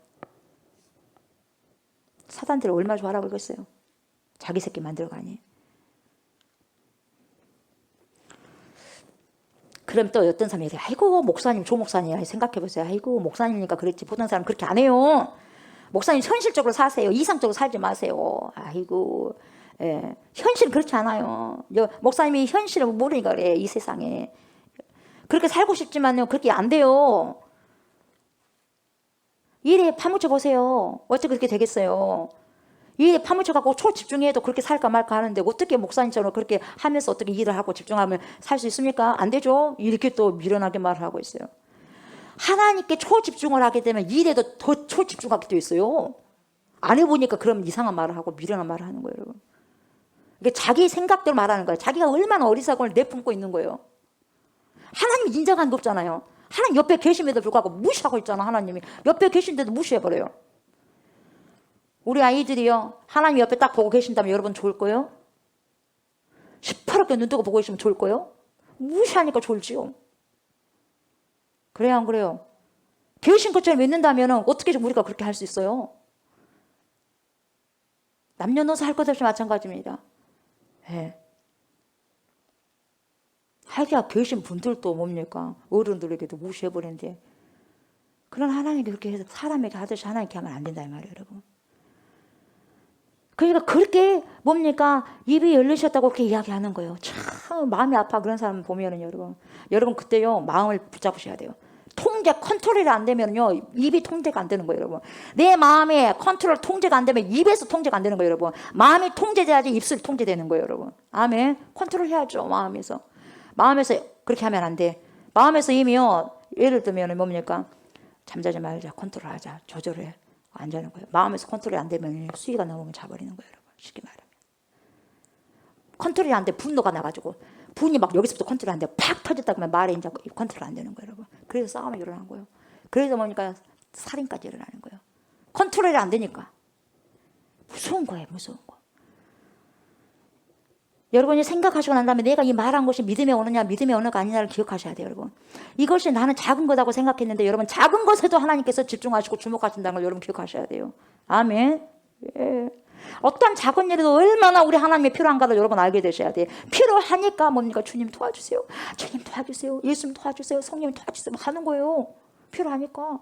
사단들이 얼마나 좋아하라고 그랬어요. 자기 새끼 만들어가니. 그럼 또 어떤 사람이 얘기해. 아이고 목사님, 조 목사님 생각해보세요. 아이고 목사님이니까 그렇지. 보통 사람 그렇게 안 해요. 목사님 현실적으로 사세요. 이상적으로 살지 마세요. 아이고 예. 현실은 그렇지 않아요. 목사님이 현실을 모르니까 그래. 이 세상에. 그렇게 살고 싶지만요. 그렇게 안 돼요. 일에 파묻혀 보세요. 어떻게 그렇게 되겠어요. 일에 파묻혀 갖고 초집중해도 그렇게 살까 말까 하는데 어떻게 목사님처럼 그렇게 하면서 어떻게 일을 하고 집중하면 살 수 있습니까? 안 되죠. 이렇게 또 미련하게 말을 하고 있어요. 하나님께 초집중을 하게 되면 일에도 더 초집중하게 돼 있어요. 안 해보니까 그럼 이상한 말을 하고 미련한 말을 하는 거예요, 여러분. 이게 자기 생각대로 말하는 거예요. 자기가 얼마나 어리석음을 내뿜고 있는 거예요. 하나님 인정한 게 없잖아요. 하나님 옆에 계심에도 불구하고 무시하고 있잖아. 하나님이 옆에 계신데도 무시해버려요. 우리 아이들이요, 하나님 옆에 딱 보고 계신다면 여러분 좋을 거예요? 시퍼렇게 눈 뜨고 보고 계시면 좋을 거예요? 무시하니까 좋을지요. 그래요 안 그래요? 계신 것처럼 믿는다면 어떻게 우리가 그렇게 할 수 있어요? 남녀노소 할 것 없이 마찬가지입니다. 예. 하기야 계신 분들도 뭡니까? 어른들에게도 무시해버리는데 그런 하나님이 그렇게 해서 사람에게 하듯이 하나님께 하면 안 된다 이 말이에요, 여러분. 그러니까 그렇게 뭡니까? 입이 열리셨다고 그렇게 이야기하는 거예요. 참 마음이 아파 그런 사람 보면은 여러분 그때요 마음을 붙잡으셔야 돼요. 통제 컨트롤이 안 되면요 입이 통제가 안 되는 거예요, 여러분. 내 마음에 컨트롤 통제가 안 되면 입에서 통제가 안 되는 거예요, 여러분. 마음이 통제돼야지 입술이 통제되는 거예요, 여러분. 아멘. 컨트롤 해야죠, 마음에서. 마음에서 그렇게 하면 안 돼. 마음에서 이미요 예를 들면 뭡니까? 잠자지 말자, 컨트롤하자, 조절해. 안 자는 거예요. 마음에서 컨트롤이 안 되면 수위가 넘으면 자버리는 거예요, 여러분. 쉽게 말하면. 컨트롤이 안 돼. 분노가 나가지고. 분이 막 여기서부터 컨트롤이 안 돼. 팍 터졌다 그러면 말에 이제 컨트롤 안 되는 거예요, 여러분. 그래서 싸움이 일어나는 거예요. 그래서 뭡니까? 살인까지 일어나는 거예요. 컨트롤이 안 되니까. 무서운 거예요, 무서운 거. 여러분이 생각하시고 난 다음에 내가 이 말한 것이 믿음에 오느냐 믿음에 오느냐 아니냐를 기억하셔야 돼요. 여러분 이것이 나는 작은 거다고 생각했는데 여러분 작은 것에도 하나님께서 집중하시고 주목하신다는 걸 여러분 기억하셔야 돼요. 아멘. 예. 어떤 작은 일에도 얼마나 우리 하나님이 필요한가를 여러분 알게 되셔야 돼요. 필요하니까 뭡니까? 주님 도와주세요. 주님 도와주세요. 예수님 도와주세요. 성령님 도와주세요. 하는 거예요. 필요하니까.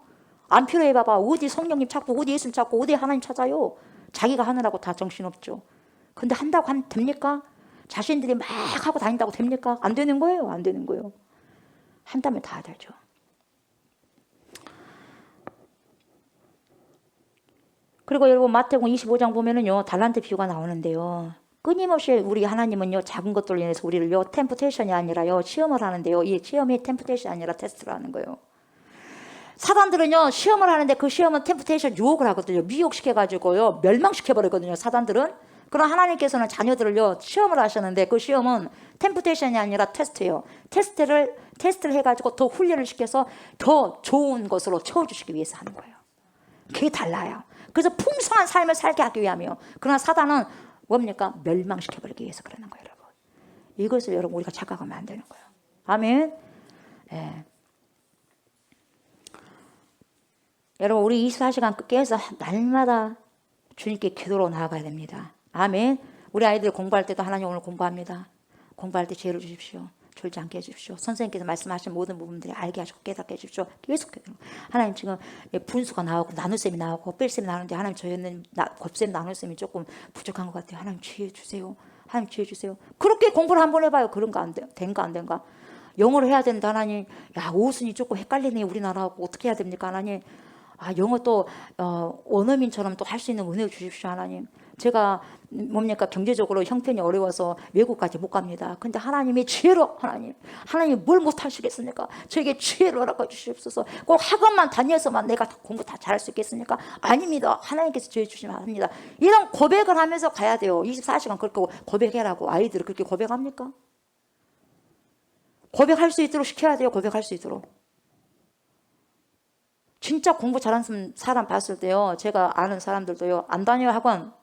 안 필요해 봐봐. 어디 성령님 찾고 어디 예수님 찾고 어디 하나님 찾아요. 자기가 하느라고 다 정신없죠. 근데 한다고 하면 됩니까? 자신들이 막 하고 다닌다고 됩니까? 안 되는 거예요. 안 되는 거예요. 한다면 다 되죠. 그리고 여러분 마태복음 25장 보면은요 달란트 비유가 나오는데요. 끊임없이 우리 하나님은요 작은 것들로 인해서 우리를요 템프테이션이 아니라요 시험을 하는데요. 이 시험이 템프테이션이 아니라 테스트를 하는 거예요. 사단들은요 시험을 하는데 그 시험은 템프테이션 유혹을 하거든요. 미혹시켜가지고요 멸망시켜버리거든요. 사단들은. 그럼 하나님께서는 자녀들을요 시험을 하셨는데 그 시험은 템프테이션이 아니라 테스트예요. 테스트를 해가지고 더 훈련을 시켜서 더 좋은 것으로 채워주시기 위해서 하는 거예요. 그게 달라요. 그래서 풍성한 삶을 살게 하기 위함이요. 그러나 사단은 뭡니까? 멸망시켜버리기 위해서 그러는 거예요. 여러분. 이것을 여러분 우리가 착각하면 안 되는 거예요. 아멘. 예. 여러분 우리 24시간 깨서 날마다 주님께 기도로 나아가야 됩니다. 아멘. 우리 아이들 공부할 때도 하나님 오늘 공부합니다. 공부할 때 지혜를 주십시오. 졸지 않게 해주십시오. 선생님께서 말씀하신 모든 부분들이 알게 하시고 깨닫게 해주십시오. 계속해요. 하나님 지금 분수가 나오고 나눗셈이 나오고 뺄셈이 나오는데 하나님 저희는 곱셈 나눗셈이 조금 부족한 것 같아요. 하나님 지혜 주세요. 하나님 지혜 주세요. 그렇게 공부를 한번 해봐요. 그런가 안 된가 안 된가. 영어를 해야 된다 하나님. 야 오순이 조금 헷갈리네 우리나라하고 어떻게 해야 됩니까 하나님. 아 영어 또 원어민처럼 또 할 수 있는 은혜 주십시오 하나님. 제가 뭡니까 경제적으로 형편이 어려워서 외국까지 못 갑니다. 근데 하나님의 지혜로 하나님이 뭘 못하시겠습니까? 저에게 지혜로 허락해 주시옵소서. 꼭 학원만 다녀서만 내가 공부 다 잘할 수 있겠습니까? 아닙니다. 하나님께서 지혜 주시면 합니다. 이런 고백을 하면서 가야 돼요. 24시간 그렇게 고백해라고. 아이들을 그렇게 고백합니까? 고백할 수 있도록 시켜야 돼요. 고백할 수 있도록. 진짜 공부 잘하는 사람 봤을 때요. 제가 아는 사람들도요. 안 다녀요 학원.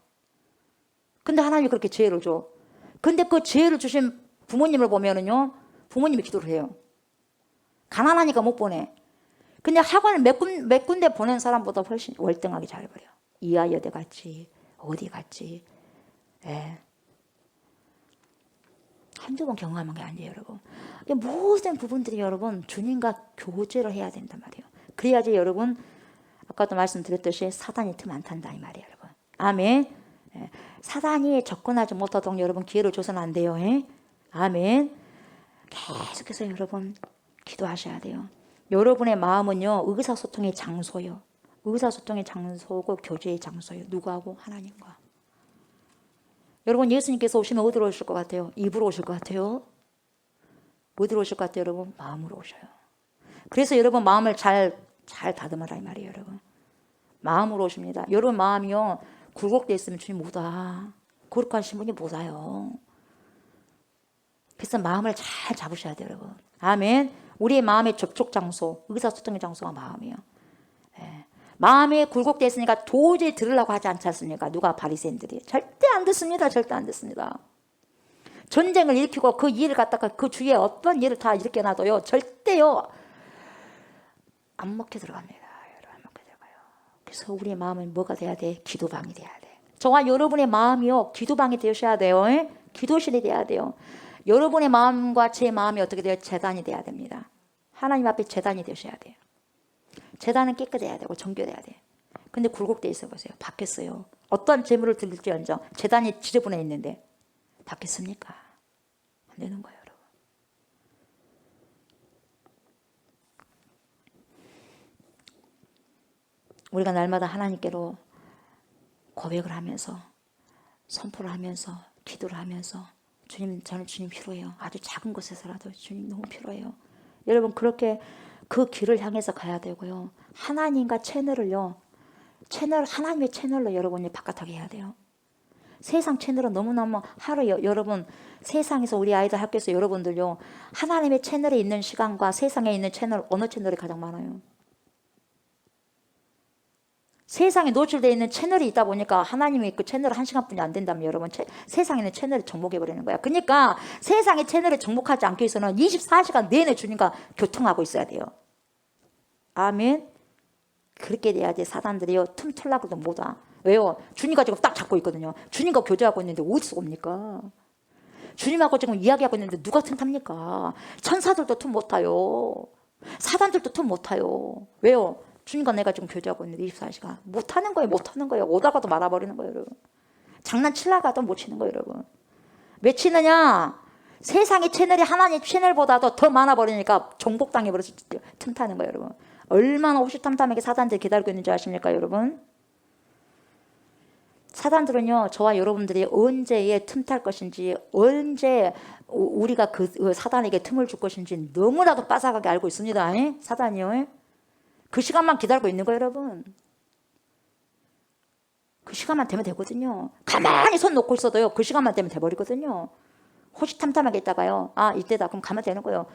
근데 하나님이 그렇게 지혜를 줘. 근데 그 지혜를 주신 부모님을 보면은요. 부모님이 기도를 해요. 가난하니까 못 보내. 근데 학원을 몇 군데 보낸 사람보다 훨씬 월등하게 잘해버려요. 이하여대 갔지. 어디 갔지. 예. 한두 번 경험한 게 아니에요 여러분. 모든 부분들이 여러분 주님과 교제를 해야 된단 말이에요. 그래야지 여러분 아까도 말씀드렸듯이 사단이 틈 안 탄다 이 말이에요 여러분. 아멘. 예. 사단이 접근하지 못하도록 여러분 기회를 줘서는 안 돼요. 예? 아멘. 계속해서 여러분 기도하셔야 돼요. 여러분의 마음은요 의사소통의 장소요. 의사소통의 장소고 교제의 장소요. 누구하고? 하나님과. 여러분 예수님께서 오시면 어디로 오실 것 같아요? 입으로 오실 것 같아요? 어디로 오실 것 같아요 여러분? 마음으로 오셔요. 그래서 여러분 마음을 잘 다듬어라 이 말이에요 여러분. 마음으로 오십니다. 여러분 마음이요 굴곡되어 있으면 주님 못 와. 거룩하신 분이 못 와요. 그래서 마음을 잘 잡으셔야 돼요 여러분. 아멘. 우리의 마음의 접촉 장소, 의사소통의 장소가 마음이에요. 예. 마음이 굴곡되어 있으니까 도저히 들으려고 하지 않지 않습니까? 누가? 바리새인들이. 절대 안 듣습니다. 절대 안 듣습니다. 전쟁을 일으키고 그 일을 갖다가 그 주위에 어떤 일을 다 일으켜놔도요 절대요 안 먹혀 들어갑니다. 안 먹혀 들어가요. 그래서 우리의 마음은 뭐가 돼야 돼? 기도방이 돼야 돼. 저와 여러분의 마음이요 기도방이 되셔야 돼요. 에? 기도실이 돼야 돼요. 여러분의 마음과 제 마음이 어떻게 돼요? 제단이 돼야 됩니다. 하나님 앞에 제단이 되셔야 돼요. 제단은 깨끗해야 되고 정결해야 돼요. 근데 굴곡돼 있어 보세요. 바뀌었어요. 어떤 재물을 드릴지언정 제단이 지저분해 있는데 바뀌었습니까? 안 되는 거예요. 여러분. 우리가 날마다 하나님께로 고백을 하면서 선포를 하면서 기도를 하면서 주님 저는 주님 필요해요. 아주 작은 곳에서라도 주님 너무 필요해요. 여러분 그렇게 그 길을 향해서 가야 되고요. 하나님과 하나님의 채널로 여러분이 바깥하게 해야 돼요. 세상 채널은 너무너무 여러분 세상에서 우리 아이들 학교에서 여러분들요 하나님의 채널에 있는 시간과 세상에 있는 채널 어느 채널이 가장 많아요? 세상에 노출되어 있는 채널이 있다 보니까 하나님이 그 채널을 1시간뿐이 안 된다면 여러분 세상에 있는 채널을 정복해버리는 거야. 그러니까 세상의 채널을 정복하지 않기 위해서는 24시간 내내 주님과 교통하고 있어야 돼요. 아멘. 그렇게 돼야지 사단들이요 틈틀락도 못 와. 왜요? 주님과 지금 딱 잡고 있거든요. 주님과 교제하고 있는데 어디서 옵니까? 주님하고 지금 이야기하고 있는데 누가 틈탑니까? 천사들도 틈 못 타요. 사단들도 틈 못 타요. 왜요? 주님과 내가 지금 교제하고 있는데 24시간 못 하는 거예요. 못 하는 거예요. 오다가도 말아버리는 거예요, 여러분. 장난치려가도 못 치는 거예요, 여러분. 왜 치느냐? 세상의 채널이 하나님 채널보다도 더 많아버리니까 정복당해버려서 틈타는 거예요, 여러분. 얼마나 호시탐탐하게 사단들이 기다리고 있는지 아십니까, 여러분? 사단들은요, 저와 여러분들이 언제에 틈탈 것인지, 언제 우리가 그 사단에게 틈을 줄 것인지 너무나도 빠삭하게 알고 있습니다. 사단이요. 그 시간만 기다리고 있는 거예요, 여러분. 그 시간만 되면 되거든요. 가만히 손 놓고 있어도요, 그 시간만 되면 돼버리거든요. 호시탐탐하게 있다가요, 아, 이때다. 그럼 가면 되는 거예요.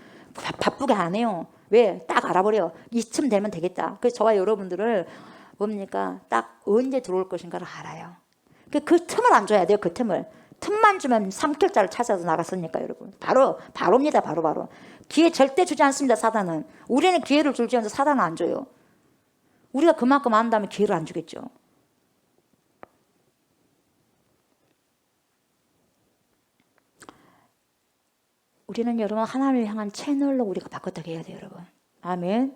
바쁘게 안 해요. 왜? 딱 알아버려. 이쯤 되면 되겠다. 그래서 저와 여러분들을 뭡니까? 딱 언제 들어올 것인가를 알아요. 그 틈을 안 줘야 돼요. 그 틈을. 틈만 주면 삼킬자를 찾아서 나갔으니까 여러분. 바로입니다. 바로. 기회 절대 주지 않습니다. 사단은. 우리는 기회를 줄지 않는데 사단은 안 줘요. 우리가 그만큼 안다면 기회를 안 주겠죠. 우리는 여러분 하나님을 향한 채널로 우리가 바꿨다고 해야 돼요. 여러분. 아멘.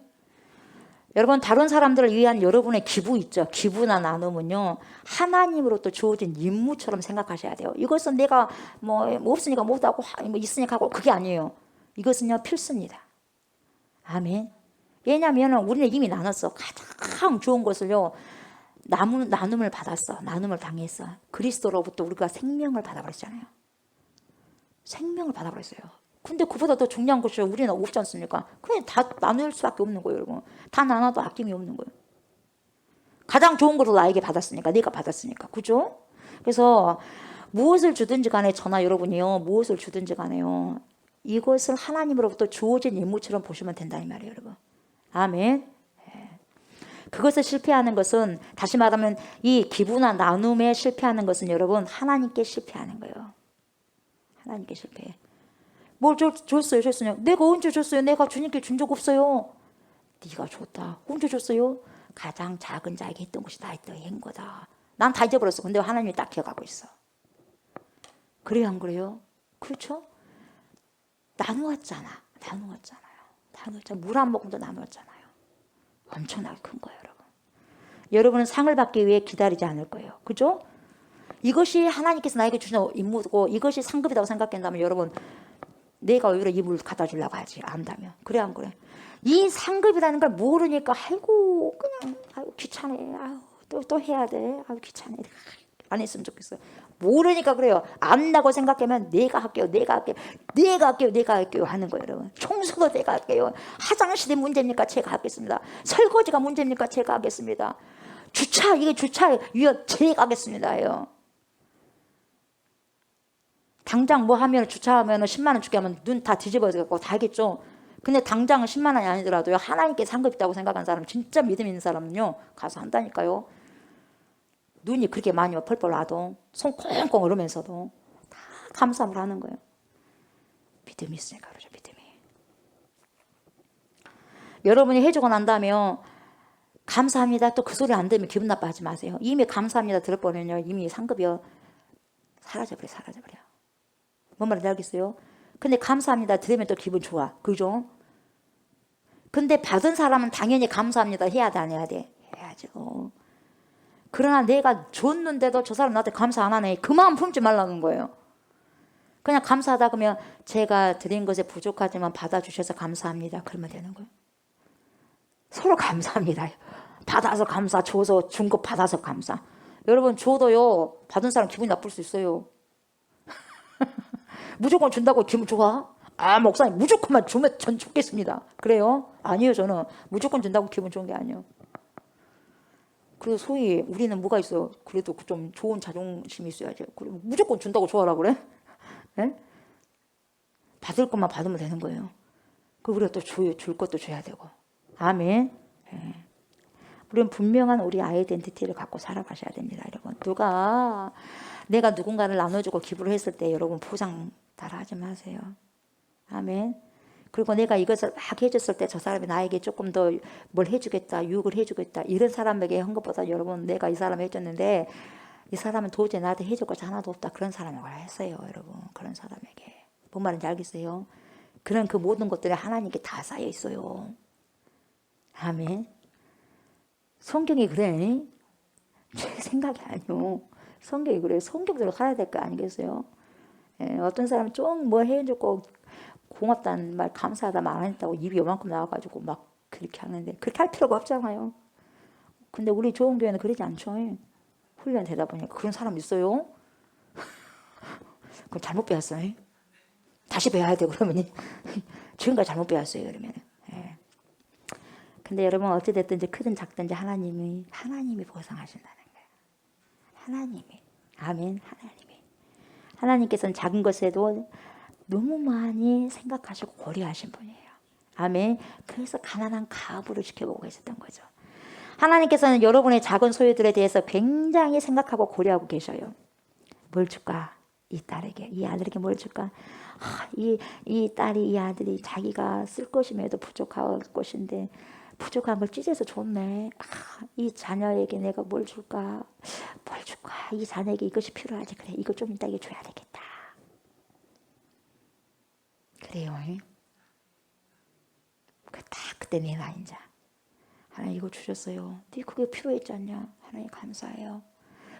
여러분 다른 사람들을 위한 여러분의 기부 있죠. 기부나 나눔은요. 하나님으로부터 주어진 임무처럼 생각하셔야 돼요. 이것은 내가 뭐 없으니까 못하고 뭐 있으니까 하고 그게 아니에요. 이것은요 필수입니다. 아멘. 왜냐하면 우리는 이미 나눴어. 가장 좋은 것을요. 나눔을 받았어. 나눔을 당했어. 그리스도로부터 우리가 생명을 받아버렸잖아요. 생명을 받아버렸어요. 근데 그보다 더 중요한 것이 우리는 없지 않습니까? 그냥 다 나눌 수밖에 없는 거예요, 여러분. 다 나눠도 아낌이 없는 거예요. 가장 좋은 것을 나에게 받았으니까, 내가 받았으니까, 그죠? 그래서 무엇을 주든지 간에 저나 여러분이요, 무엇을 주든지 간에요, 이것을 하나님으로부터 주어진 임무처럼 보시면 된다 이 말이에요, 여러분. 아멘. 그것을 실패하는 것은 다시 말하면 이 기부나 나눔에 실패하는 것은 여러분 하나님께 실패하는 거예요. 하나님께 실패해. 뭘 줬어요? 내가 언제 줬어요? 내가 주님께 준 적 없어요. 네가 줬다. 언제 줬어요? 가장 작은 자에게 했던 것이 나한테 한 거다. 난 다 잊어버렸어. 근데 하나님이 딱 기억하고 있어. 그래요, 안 그래요? 그렇죠? 나누었잖아요. 물 한 모금도 나누었잖아요. 엄청나게 큰 거예요, 여러분. 여러분은 상을 받기 위해 기다리지 않을 거예요. 그죠? 이것이 하나님께서 나에게 주신 임무고 이것이 상급이라고 생각한다면 여러분 내가 오히려 이 물 갖다 주려고 하지 안다면. 그래 안 그래? 이 상급이라는 걸 모르니까 아이고 그냥 아이고 귀찮네. 아유 또 해야 돼. 아유 귀찮네. 안 했으면 좋겠어. 모르니까 그래요. 안다고 생각하면 내가 할게요 하는 거예요, 여러분. 청소도 내가 할게요. 화장실이 문제입니까? 제가 하겠습니다. 설거지가 문제입니까? 제가 하겠습니다. 주차 위원 제가 하겠습니다요. 당장 뭐 하면 주차하면 10만 원 주게 하면 눈 다 뒤집어져갖고 다 하겠죠. 근데 당장은 10만 원이 아니더라도요. 하나님께 상급 있다고 생각하는 사람, 진짜 믿음 있는 사람은요. 가서 한다니까요. 눈이 그렇게 많이 펄펄 나도 손 꽁꽁 얼으면서도 다 감사함을 하는 거예요. 믿음이 있으니까 그러죠. 믿음이. 여러분이 해주고 난 다음에 감사합니다. 또 그 소리 안 들으면 기분 나빠하지 마세요. 이미 감사합니다 들을 뻔했요. 이미 상급이요. 사라져버려. 뭔 말인지 알겠어요? 근데 감사합니다 들으면 또 기분 좋아. 그죠? 근데 받은 사람은 당연히 감사합니다 해야 돼, 안 해야 돼? 해야죠. 그러나 내가 줬는데도 저 사람 나한테 감사 안 하네. 그 마음 품지 말라는 거예요. 그냥 감사하다 그러면 제가 드린 것에 부족하지만 받아주셔서 감사합니다. 그러면 되는 거예요. 서로 감사합니다. 받아서 감사, 줘서 준 거 받아서 감사. 여러분 줘도요 받은 사람 기분이 나쁠 수 있어요. 무조건 준다고 기분 좋아? 아 목사님 무조건만 주면 전 좋겠습니다. 그래요? 아니요. 저는 무조건 준다고 기분 좋은 게 아니에요. 그래서 소위 우리는 뭐가 있어? 그래도 좀 좋은 자존심이 있어야지. 그래 무조건 준다고 좋아라 그래? 네? 받을 것만 받으면 되는 거예요. 그리고 우리가 또 줄 것도 줘야 되고. 아멘. 네. 우리는 분명한 우리 아이덴티티를 갖고 살아가셔야 됩니다, 여러분. 내가 누군가를 나눠주고 기부를 했을 때 여러분 포장 따라하지 마세요. 아멘. 그리고 내가 이것을 막 해줬을 때 저 사람이 나에게 조금 더 뭘 해주겠다, 유혹을 해주겠다 이런 사람에게 한 것보다 여러분 내가 이 사람 해줬는데 이 사람은 도저히 나한테 해줄 것이 하나도 없다. 그런 사람에게 했어요, 여러분. 그런 사람에게. 뭔 말인지 알겠어요? 그런 그 모든 것들이 하나님께 다 쌓여 있어요. 아멘. 성경이 그래. 제 생각이 아니요. 성경이 그래. 성경대로 살아야 될 거 아니겠어요? 예, 어떤 사람은 좀 뭐 해주고 고맙다는 말, 감사하다 말 안 했다고 입이 요만큼 나와가지고 막 그렇게 하는데 그렇게 할 필요가 없잖아요. 근데 우리 좋은 교회는 그러지 않죠. 훈련 되다 보니까 그런 사람 있어요. 그럼 잘못 배웠어요. 다시 배워야 돼 그러면 지금까지 잘못 배웠어요 그러면. 예. 근데 여러분 어찌됐든지 크든 작든지 하나님이 보상하신다는 거예요. 하나님이. 아멘. 하나님께서는 작은 것에도 너무 많이 생각하시고 고려하신 분이에요. 아멘. 그래서 가난한 가부를 지켜보고 계셨던 거죠. 하나님께서는 여러분의 작은 소유들에 대해서 굉장히 생각하고 고려하고 계셔요. 뭘 줄까? 이 딸에게, 이 아들에게 뭘 줄까? 이 딸이, 이 아들이 자기가 쓸 것임에도 부족할 것인데 부족한 걸 찢어서 줬네. 이 자녀에게 내가 뭘 줄까? 이 자녀에게 이것이 필요하지. 그래, 이거 좀 이따 줘야 되겠다. 그래요. 그때 내 나이자. 하나님 이거 주셨어요. 네 그게 필요했지 않냐? 하나님 감사해요.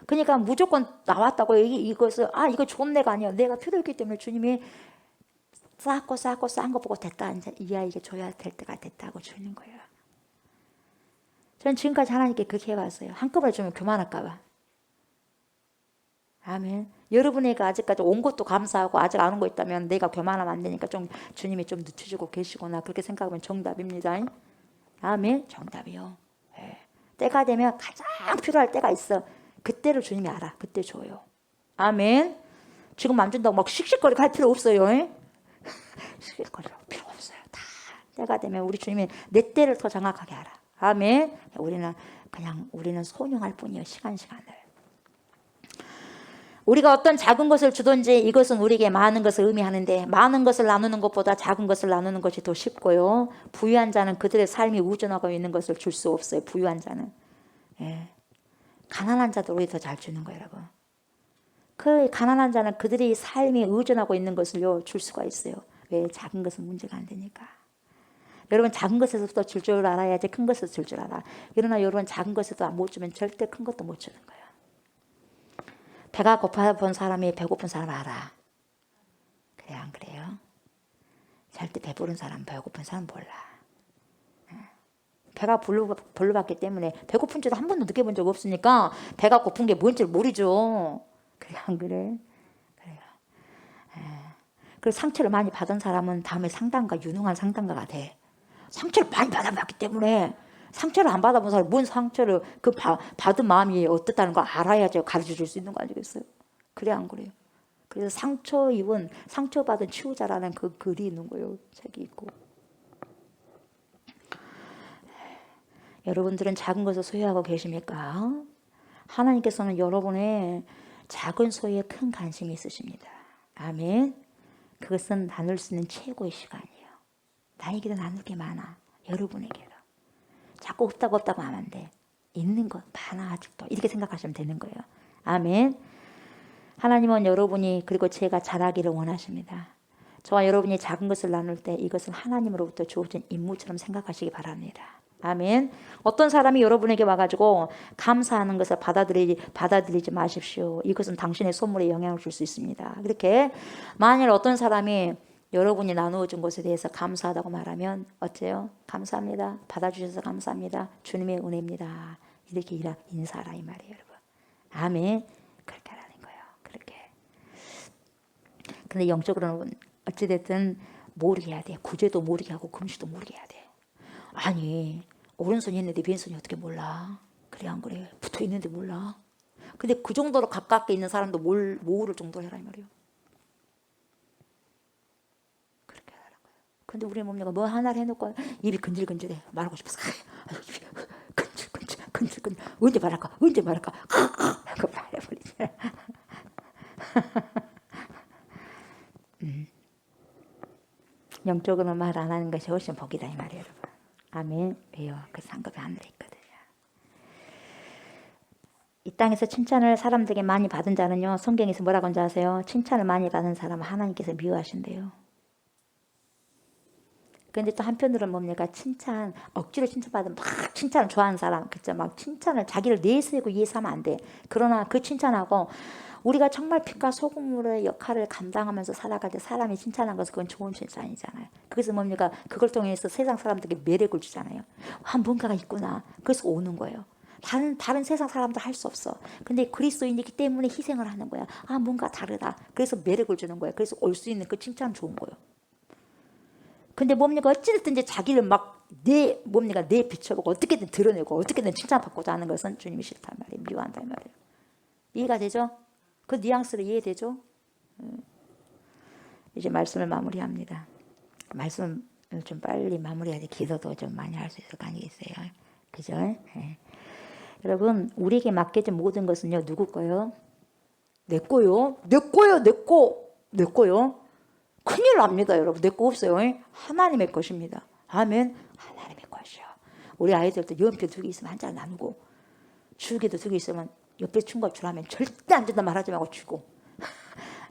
그러니까 무조건 나왔다고 이것을 이거 좋은 내가 아니야. 내가 필요했기 때문에 주님이 쌓고 싼 거 보고 됐다. 이제 이 아이에게 줘야 될 때가 됐다고 주는 거예요. 저는 지금까지 하나님께 그렇게 해왔어요. 한꺼번에 주면 교만할까 봐. 아멘. 여러분에게 아직까지 온 것도 감사하고 아직 안 온 거 있다면 내가 교만하면 안 되니까 좀 주님이 좀 늦춰주고 계시구나. 그렇게 생각하면 정답입니다. 아멘. 정답이요. 네. 때가 되면 가장 필요할 때가 있어. 그때를 주님이 알아. 그때 줘요. 아멘. 지금 안 준다고 막 씩씩거리고 할 필요 없어요. 씩씩거리고 필요 없어요. 다 때가 되면 우리 주님이 내 때를 더 정확하게 알아. 아멘. 우리는 소용할 뿐이에요. 시간을. 우리가 어떤 작은 것을 주든지 이것은 우리에게 많은 것을 의미하는데 많은 것을 나누는 것보다 작은 것을 나누는 것이 더 쉽고요. 부유한 자는 그들의 삶이 우전하고 있는 것을 줄 수 없어요. 부유한 자는. 예. 가난한 자도 우리 더 잘 주는 거예요, 여러분. 그 가난한 자는 그들의 삶이 의존하고 있는 것을요 줄 수가 있어요. 왜? 작은 것은 문제가 안 되니까. 여러분 작은 것에서부터 줄 줄 알아야지 큰 것에서 줄 줄 알아. 그러나 여러분 작은 것에도 못 주면 절대 큰 것도 못 주는 거예요. 배가 고파 본 사람이 배고픈 사람 알아. 그래 안 그래요? 절대 배부른 사람 배고픈 사람 몰라. 배가 불러봤기 때문에 배고픈 줄을 한 번도 느껴본 적 없으니까 배가 고픈 게 뭔지 모르죠. 그래 안 그래? 그래요. 그리고 상처를 많이 받은 사람은 다음에 상담가 유능한 상담가가 돼. 상처를 많이 받아봤기 때문에 상처를 안 받아본 사람이 뭔 상처를 받은 마음이 어떻다는 걸 알아야지 가르쳐 줄 수 있는 거 아니겠어요? 그래 안 그래요? 그래서 상처받은 치유자라는 그 글이 있는 거예요. 책이 있고. 여러분들은 작은 것을 소유하고 계십니까? 하나님께서는 여러분의 작은 소유에 큰 관심이 있으십니다. 아멘. 그것은 나눌 수 있는 최고의 시간이에요. 나에게도 나눌 게 많아. 여러분에게도. 자꾸 없다고 하면 안 돼. 있는 것 많아 아직도. 이렇게 생각하시면 되는 거예요. 아멘. 하나님은 여러분이 그리고 제가 잘하기를 원하십니다. 저와 여러분이 작은 것을 나눌 때 이것은 하나님으로부터 주어진 임무처럼 생각하시기 바랍니다. 아멘. 어떤 사람이 여러분에게 와가지고 감사하는 것을 받아들이지 마십시오. 이것은 당신의 선물에 영향을 줄 수 있습니다. 그렇게 만일 어떤 사람이 여러분이 나누어준 것에 대해서 감사하다고 말하면 어때요? 감사합니다. 받아주셔서 감사합니다. 주님의 은혜입니다. 이렇게 인사하라 이 말이에요, 여러분. 아멘. 그렇게 하라는 거예요. 그렇게. 근데 영적으로는 어찌됐든 모르게 해야 돼. 구제도 모르게 하고 금식도 모르게 해야 돼. 아니 오른손이 있는데 왼손이 어떻게 몰라? 그래 안 그래? 붙어 있는데 몰라? 근데 그 정도로 가깝게 있는 사람도 모를 정도로 해라 이 말이에요. 그렇게 하라는 거예요. 근데 우리 몸매가 뭐 하나를 해놓고 입이 근질근질해. 말하고 싶어서 입이 근질근질 언제 말할까? 언제 말할까? 그거 말해버리잖아. 영적으로 말 안 하는 것이 훨씬 복이다 이 말이에요, 여러분. 아멘. 왜요? 그 상급이 하늘에 있거든요. 이 땅에서 칭찬을 사람들에게 많이 받은 자는요, 성경에서 뭐라고 하는지 아세요? 칭찬을 많이 받은 사람은 하나님께서 미워하신대요. 근데 또 한편으로는 뭡니까? 칭찬, 억지로 칭찬받으면 막 칭찬을 좋아하는 사람, 그죠? 막 칭찬을 자기를 내세우고 위해서 하면 안 돼. 그러나 그 칭찬하고 우리가 정말 빛과 소금의 역할을 감당하면서 살아갈 때 사람이 칭찬한 것은 그건 좋은 칭찬이잖아요. 그래서 뭡니까? 그걸 통해서 세상 사람들에게 매력을 주잖아요. 아, 뭔가가 있구나. 그래서 오는 거예요. 다른 세상 사람도 할 수 없어. 근데 그리스도인이기 때문에 희생을 하는 거야. 아, 뭔가 다르다. 그래서 매력을 주는 거예요. 그래서 올 수 있는 그 칭찬은 좋은 거예요. 근데 뭡니까? 어찌됐든 이제 자기를 막 내 비춰보고 어떻게든 드러내고 어떻게든 칭찬받고자 하는 것은 주님이 싫단 말이에요. 미워한단 말이에요. 이해가 되죠? 그 뉘앙스를 이해되죠? 이제 말씀을 마무리합니다. 말씀을 좀 빨리 마무리해야 돼. 기도도 좀 많이 할 수 있을 거 아니겠어요? 그죠? 네. 여러분, 우리에게 맡겨진 모든 것은요, 누구 거요? 내 거요? 내 거요? 내 거요? 큰일 납니다, 여러분. 내 거 없어요. 하나님의 것입니다. 아멘. 하나님의 것이요. 우리 아이들도 연필 2개 있으면 한 잔 나누고, 주개도 2개 있으면 옆에 충고 주라면 절대 안 된다 말하지 말고 주고.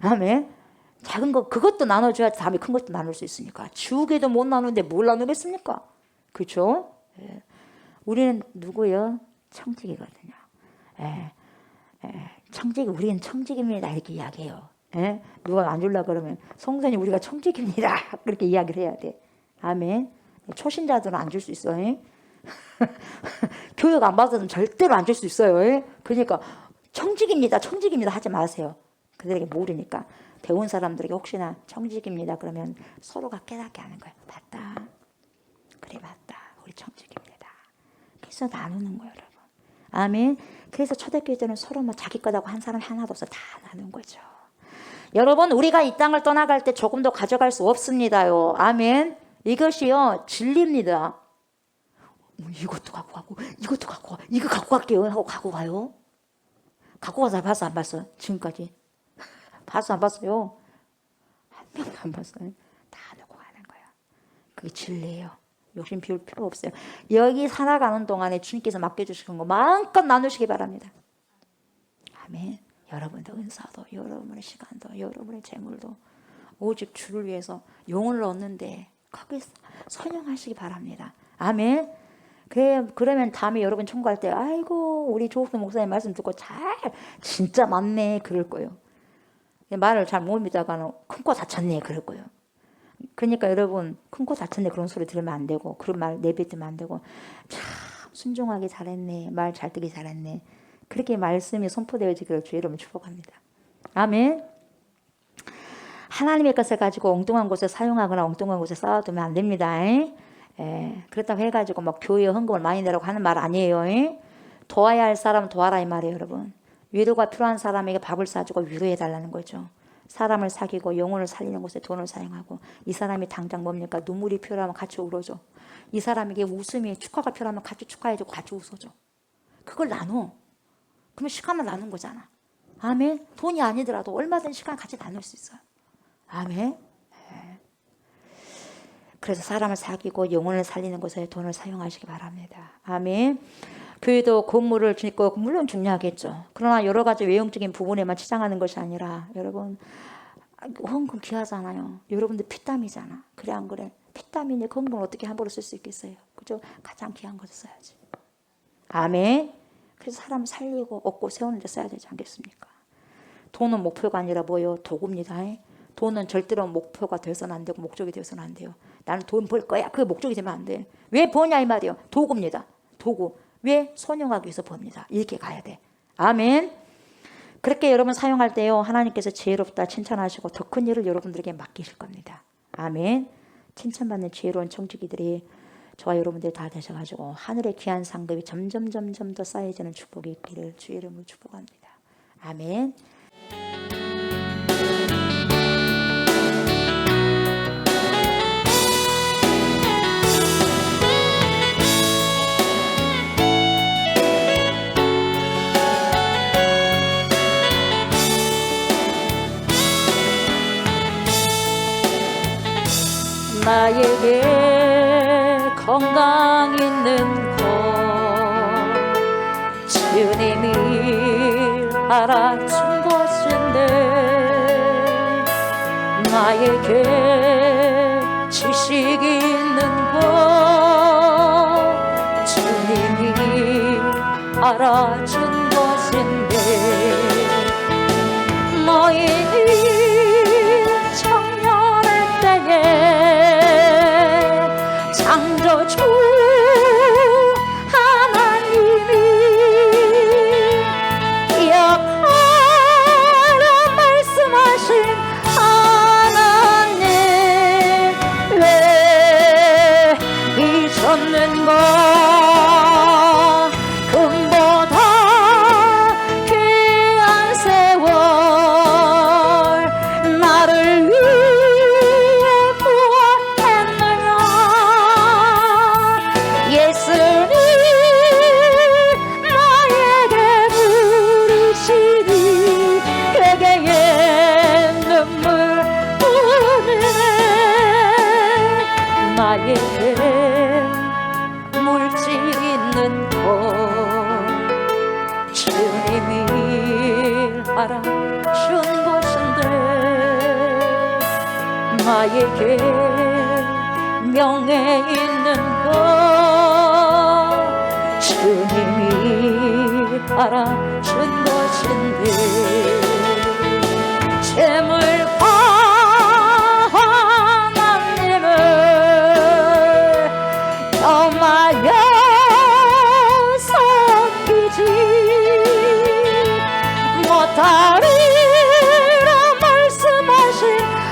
아멘. 작은 거 그것도 나눠줘야지 다음에 큰 것도 나눌 수 있으니까. 주개도 못 나누는데 뭘 나누겠습니까? 그렇죠? 예. 우리는 누구요? 청직이거든요. 예. 청직, 우리는 청직입니다. 이렇게 이야기해요. 예? 누가 안 주려고 그러면 성도님 우리가 청직입니다. 그렇게 이야기를 해야 돼. 아멘. 초신자들은 안 줄 수 있어. 교육 안 받아서는 절대로 안 줄 수 있어요. 그러니까 청직입니다. 청직입니다. 하지 마세요. 그들에게 모르니까. 배운 사람들에게 혹시나 청직입니다. 그러면 서로가 깨닫게 하는 거예요. 맞다. 그래 맞다. 우리 청직입니다. 그래서 나누는 거예요. 여러분. 아멘. 그래서 초대교회 때는 서로 뭐 자기 거다고 한 사람 하나도 없어. 다 나눈 거죠. 여러분 우리가 이 땅을 떠나갈 때 조금도 가져갈 수 없습니다요. 아멘. 이것이요 진리입니다. 이것도 갖고 가고 이것도 갖고 가. 이거 갖고 갈게요 하고 갖고 가요. 갖고 가서 봤어 안 봤어? 지금까지 봤어 안 봤어요? 한 명도 안 봤어요. 다 놓고 가는 거예요. 그게 진리예요. 욕심 피울 필요 없어요. 여기 살아가는 동안에 주님께서 맡겨주시는 거 마음껏 나누시기 바랍니다. 아멘. 여러분의 은사도 여러분의 시간도 여러분의 재물도 오직 주를 위해서 영혼을 얻는데 거기서 선용하시기 바랍니다. 아멘. 그러면 다음에 여러분 청구할 때 아이고 우리 조옥수 목사님 말씀 듣고 진짜 맞네 그럴 거예요. 말을 잘 못 믿다가는 큰 코 다쳤네 그럴 거예요. 그러니까 여러분 큰 코 다쳤네 그런 소리 들으면 안 되고 그런 말 내뱉으면 안 되고 참 순종하기 잘했네 말 잘 듣기 잘했네 그렇게 말씀이 선포되어지기를 주 여러분 축복합니다. 아멘. 하나님의 것을 가지고 엉뚱한 곳에 사용하거나 엉뚱한 곳에 쌓아두면 안 됩니다. 그렇다고 해가지고 막 교회에 헌금을 많이 내라고 하는 말 아니에요. 도와야 할 사람은 도와라 이 말이에요. 여러분 위로가 필요한 사람에게 밥을 사주고 위로해달라는 거죠. 사람을 사귀고 영혼을 살리는 곳에 돈을 사용하고 이 사람이 당장 뭡니까 눈물이 필요하면 같이 울어줘. 이 사람에게 웃음이 축하가 필요하면 같이 축하해주고 같이 웃어줘. 그걸 나눠. 그러면 시간을 나눈 거잖아. 아멘. 돈이 아니더라도 얼마든지 시간 같이 나눌 수 있어요. 아멘. 그래서 사람을 사귀고 영혼을 살리는 곳에 돈을 사용하시기 바랍니다. 아멘. 교회도 건물을 짓고 물론 중요하겠죠. 그러나 여러 가지 외형적인 부분에만 치장하는 것이 아니라 여러분 헌금 귀하잖아요. 여러분들 피땀이잖아. 그래 안 그래? 피땀인데 헌금을 어떻게 함부로 쓸 수 있겠어요? 그죠? 가장 귀한 것을 써야지. 아멘. 그래서 사람 살리고 얻고 세우는 데 써야 되지 않겠습니까? 돈은 목표가 아니라 뭐요? 도구입니다. 돈은 절대로 목표가 되어서는 안 되고 목적이 되어서는 안 돼요. 나는 돈 벌 거야. 그게 목적이 되면 안 돼. 왜 버냐 이 말이에요. 도구입니다. 도구. 왜? 선용하기 위해서 법니다. 이렇게 가야 돼. 아멘. 그렇게 여러분 사용할 때요. 하나님께서 지혜롭다 칭찬하시고 더 큰 일을 여러분들에게 맡기실 겁니다. 아멘. 칭찬받는 지혜로운 청지기들이 저와 여러분들이 다 되셔가지고 하늘의 귀한 상급이 점점 더 쌓여지는 축복이 있기를 주의 이름으로 축복합니다. 아멘. 나에게 건강 있는 것 주님이 알아준 것인데 나에게 지식 있는 것 주님이 알아준 것인데 너희는 청년의 때에 창조주 하나님이 기억하라 말씀하신 하나님 왜 잊었는가 금보다 귀한 세월 나를 위해 무엇했느냐 예수님 나에게 부르시니 회개의 눈물 뿌리네 나에게 물질 있는 것 주님이 알아준 것인데 나에게 명예 있는 것 주님이 알아준 것인데 재물과 하나님을 겸하여 섬기지 못하리라 말씀하신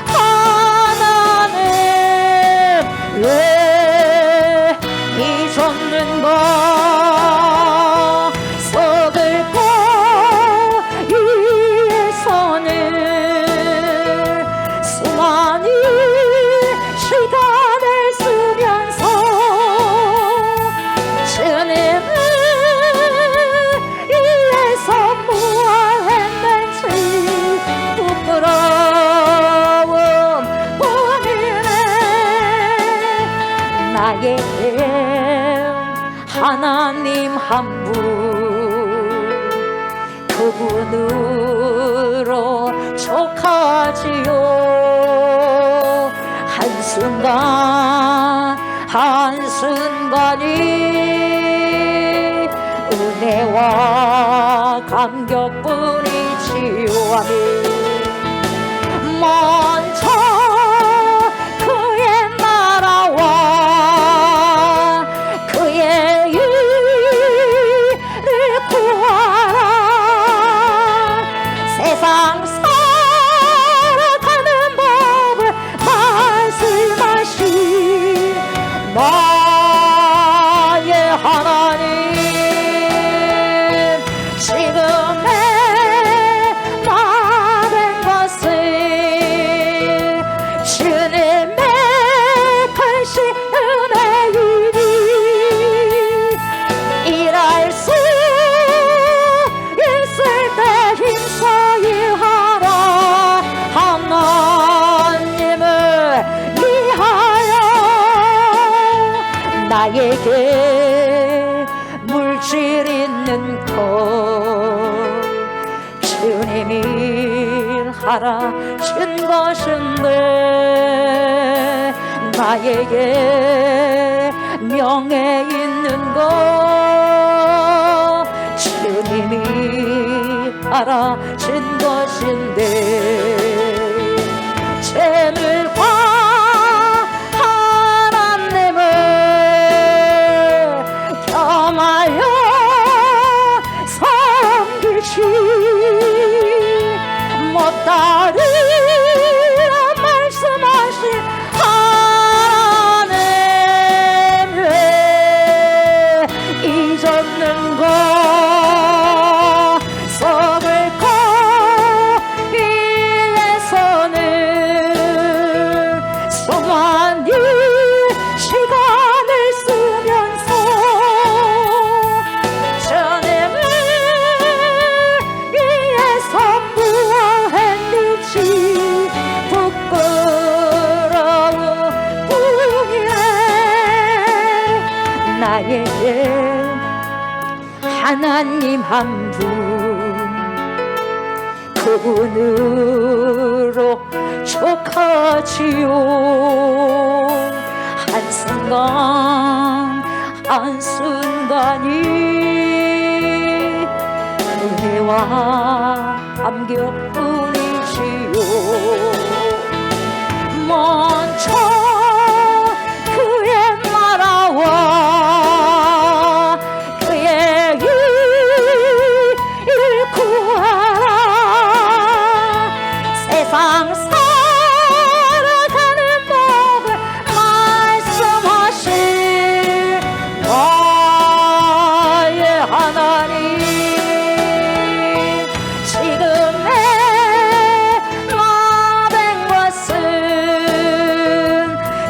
하나님 왜 잊었는가 썩을 것 위에서는 수많은 시간을 쓰면서 주님을 위해서 무엇했는지 부끄러움 뿐이네 나에게 하나님 한 분 그분으로 족하지요 한순간이 은혜와 감격뿐이지요 아멘 먼저 그의 나라와 그의 일을 구하라 세상 살아가는 법을 말씀하신 나의 하나님 지금의 모든 것을 주님의 크신 은혜이니 일할 수 있을 때 힘써 일하라 하나님을 위하여 나에게 물질 있는 것 주님이 알아준 것인데 나에게 명예 있는 것 주님이 알아준 것인데 재물과 하나님을 겸하여 섬기지 못하리라 말씀하신 하나님 왜 잊었는가 썩을 것 위에서는 수많은 시간을 쓰면서 주님을 위해서 무엇했는지 한 분 그분으로 족하지요. 한순간 한순간이 은혜와 감격뿐이지요. 먼저 그의 나라와 그의 일을 구하라. 세상 살아가는 법을 말씀하실 나의 하나님, 지금의 모든 것은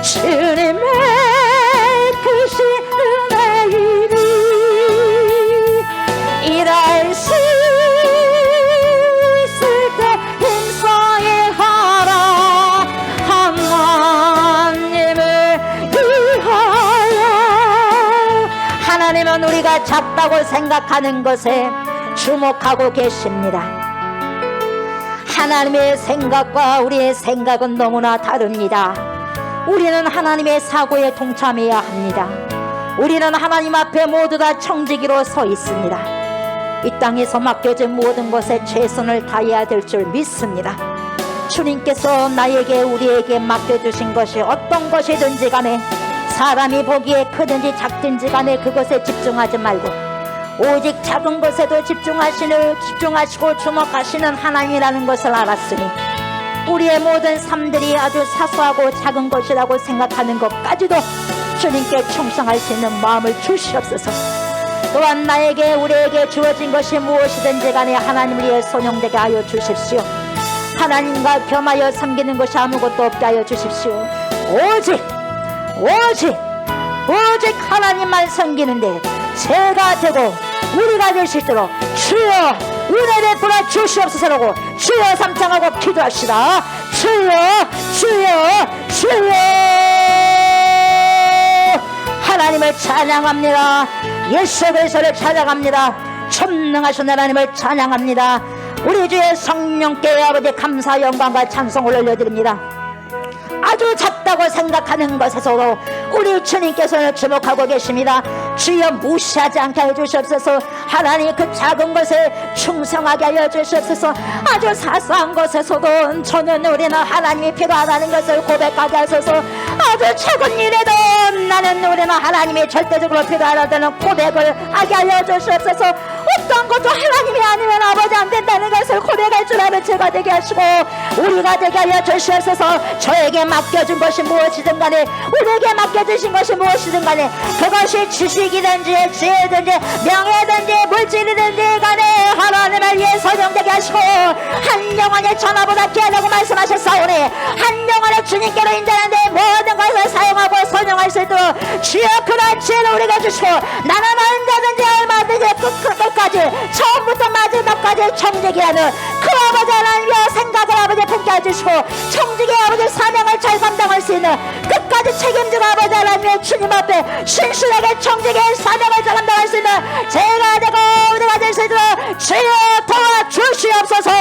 주님의 크신 은혜이니 일할 수 있을 때 힘써야 하라. 하나님을 위하여. 하나님은 우리가 작다고 생각하는 것에 주목하고 계십니다. 하나님의 생각과 우리의 생각은 너무나 다릅니다. 우리는 하나님의 사고에 동참해야 합니다. 우리는 하나님 앞에 모두 다 청지기로 서 있습니다. 이 땅에서 맡겨진 모든 것에 최선을 다해야 될 줄 믿습니다. 주님께서 나에게 우리에게 맡겨주신 것이 어떤 것이든지 간에 사람이 보기에 크든지 작든지 간에 그것에 집중하지 말고 오직 작은 것에도 집중하시고 주목하시는 하나님이라는 것을 알았으니 우리의 모든 삶들이 아주 사소하고 작은 것이라고 생각하는 것까지도 주님께 충성할 수 있는 마음을 주시옵소서. 또한 나에게 우리에게 주어진 것이 무엇이든지 간에 하나님을 위해 손용되게 하여 주십시오. 하나님과 겸하여 섬기는 것이 아무것도 없게 하여 주십시오. 오직 하나님만 섬기는데 제가 되고 우리가 될 수 있도록 주여 은혜 베풀어 주시옵소서라고 주여 삼창하고 기도합시다. 주여 하나님을 찬양합니다. 예수 그리스도를 찬양합니다. 전능하신 하나님을 찬양합니다. 우리 주의 성령께 아버지 감사 영광과 찬송을 올려드립니다. 아주 작다고 생각하는 것에서도 우리 주님께서는 주목하고 계십니다. 주여 무시하지 않게 하여 주시옵소서. 하나님 그 작은 것에 충성하게 하여 주시옵소서. 아주 사소한 것에서도 우리는 하나님이 필요하다는 것을 고백하게 하소서. 아주 작은 일에도 우리는 하나님이 절대적으로 필요하다는 고백을 하게 하여 주시옵소서. 어떤 것도 하나님이 아니면 아버지 안 된다는 것을 고백할 줄 아는 제가 되게 하시고 우리가 되게 하여 주시옵소서. 저에게 맡겨준 것이 무엇이든 간에 우리에게 맡겨주신 것이 무엇이든 간에 그것이 지식이든지 지혜든지 명예든지 물질이든지 간에 하나님을 위해 선용되게 하시고 한 영혼의 천하보다 귀하다고 말씀하셨사오니 한 영혼의 주님께로 인자하는데 모든 것을 사용하고 선용할 수 있도록 주여 그런 지혜를 우리에게 주시고 나는 언제든지 얼마든지 끝까지 처음부터 마지막까지 청지기하는 그 아버지 하나님의 생각을 아버지 품게 해주시고 청지기의 아버지 사명을 잘 감당할 수 있는 끝까지 책임지고 아버지 하나님의 주님 앞에 신실하게 청지기의 사명을 잘 감당할 수 있는 제가 되고 우리가 될 수 있도록 주여 도와주시옵소서.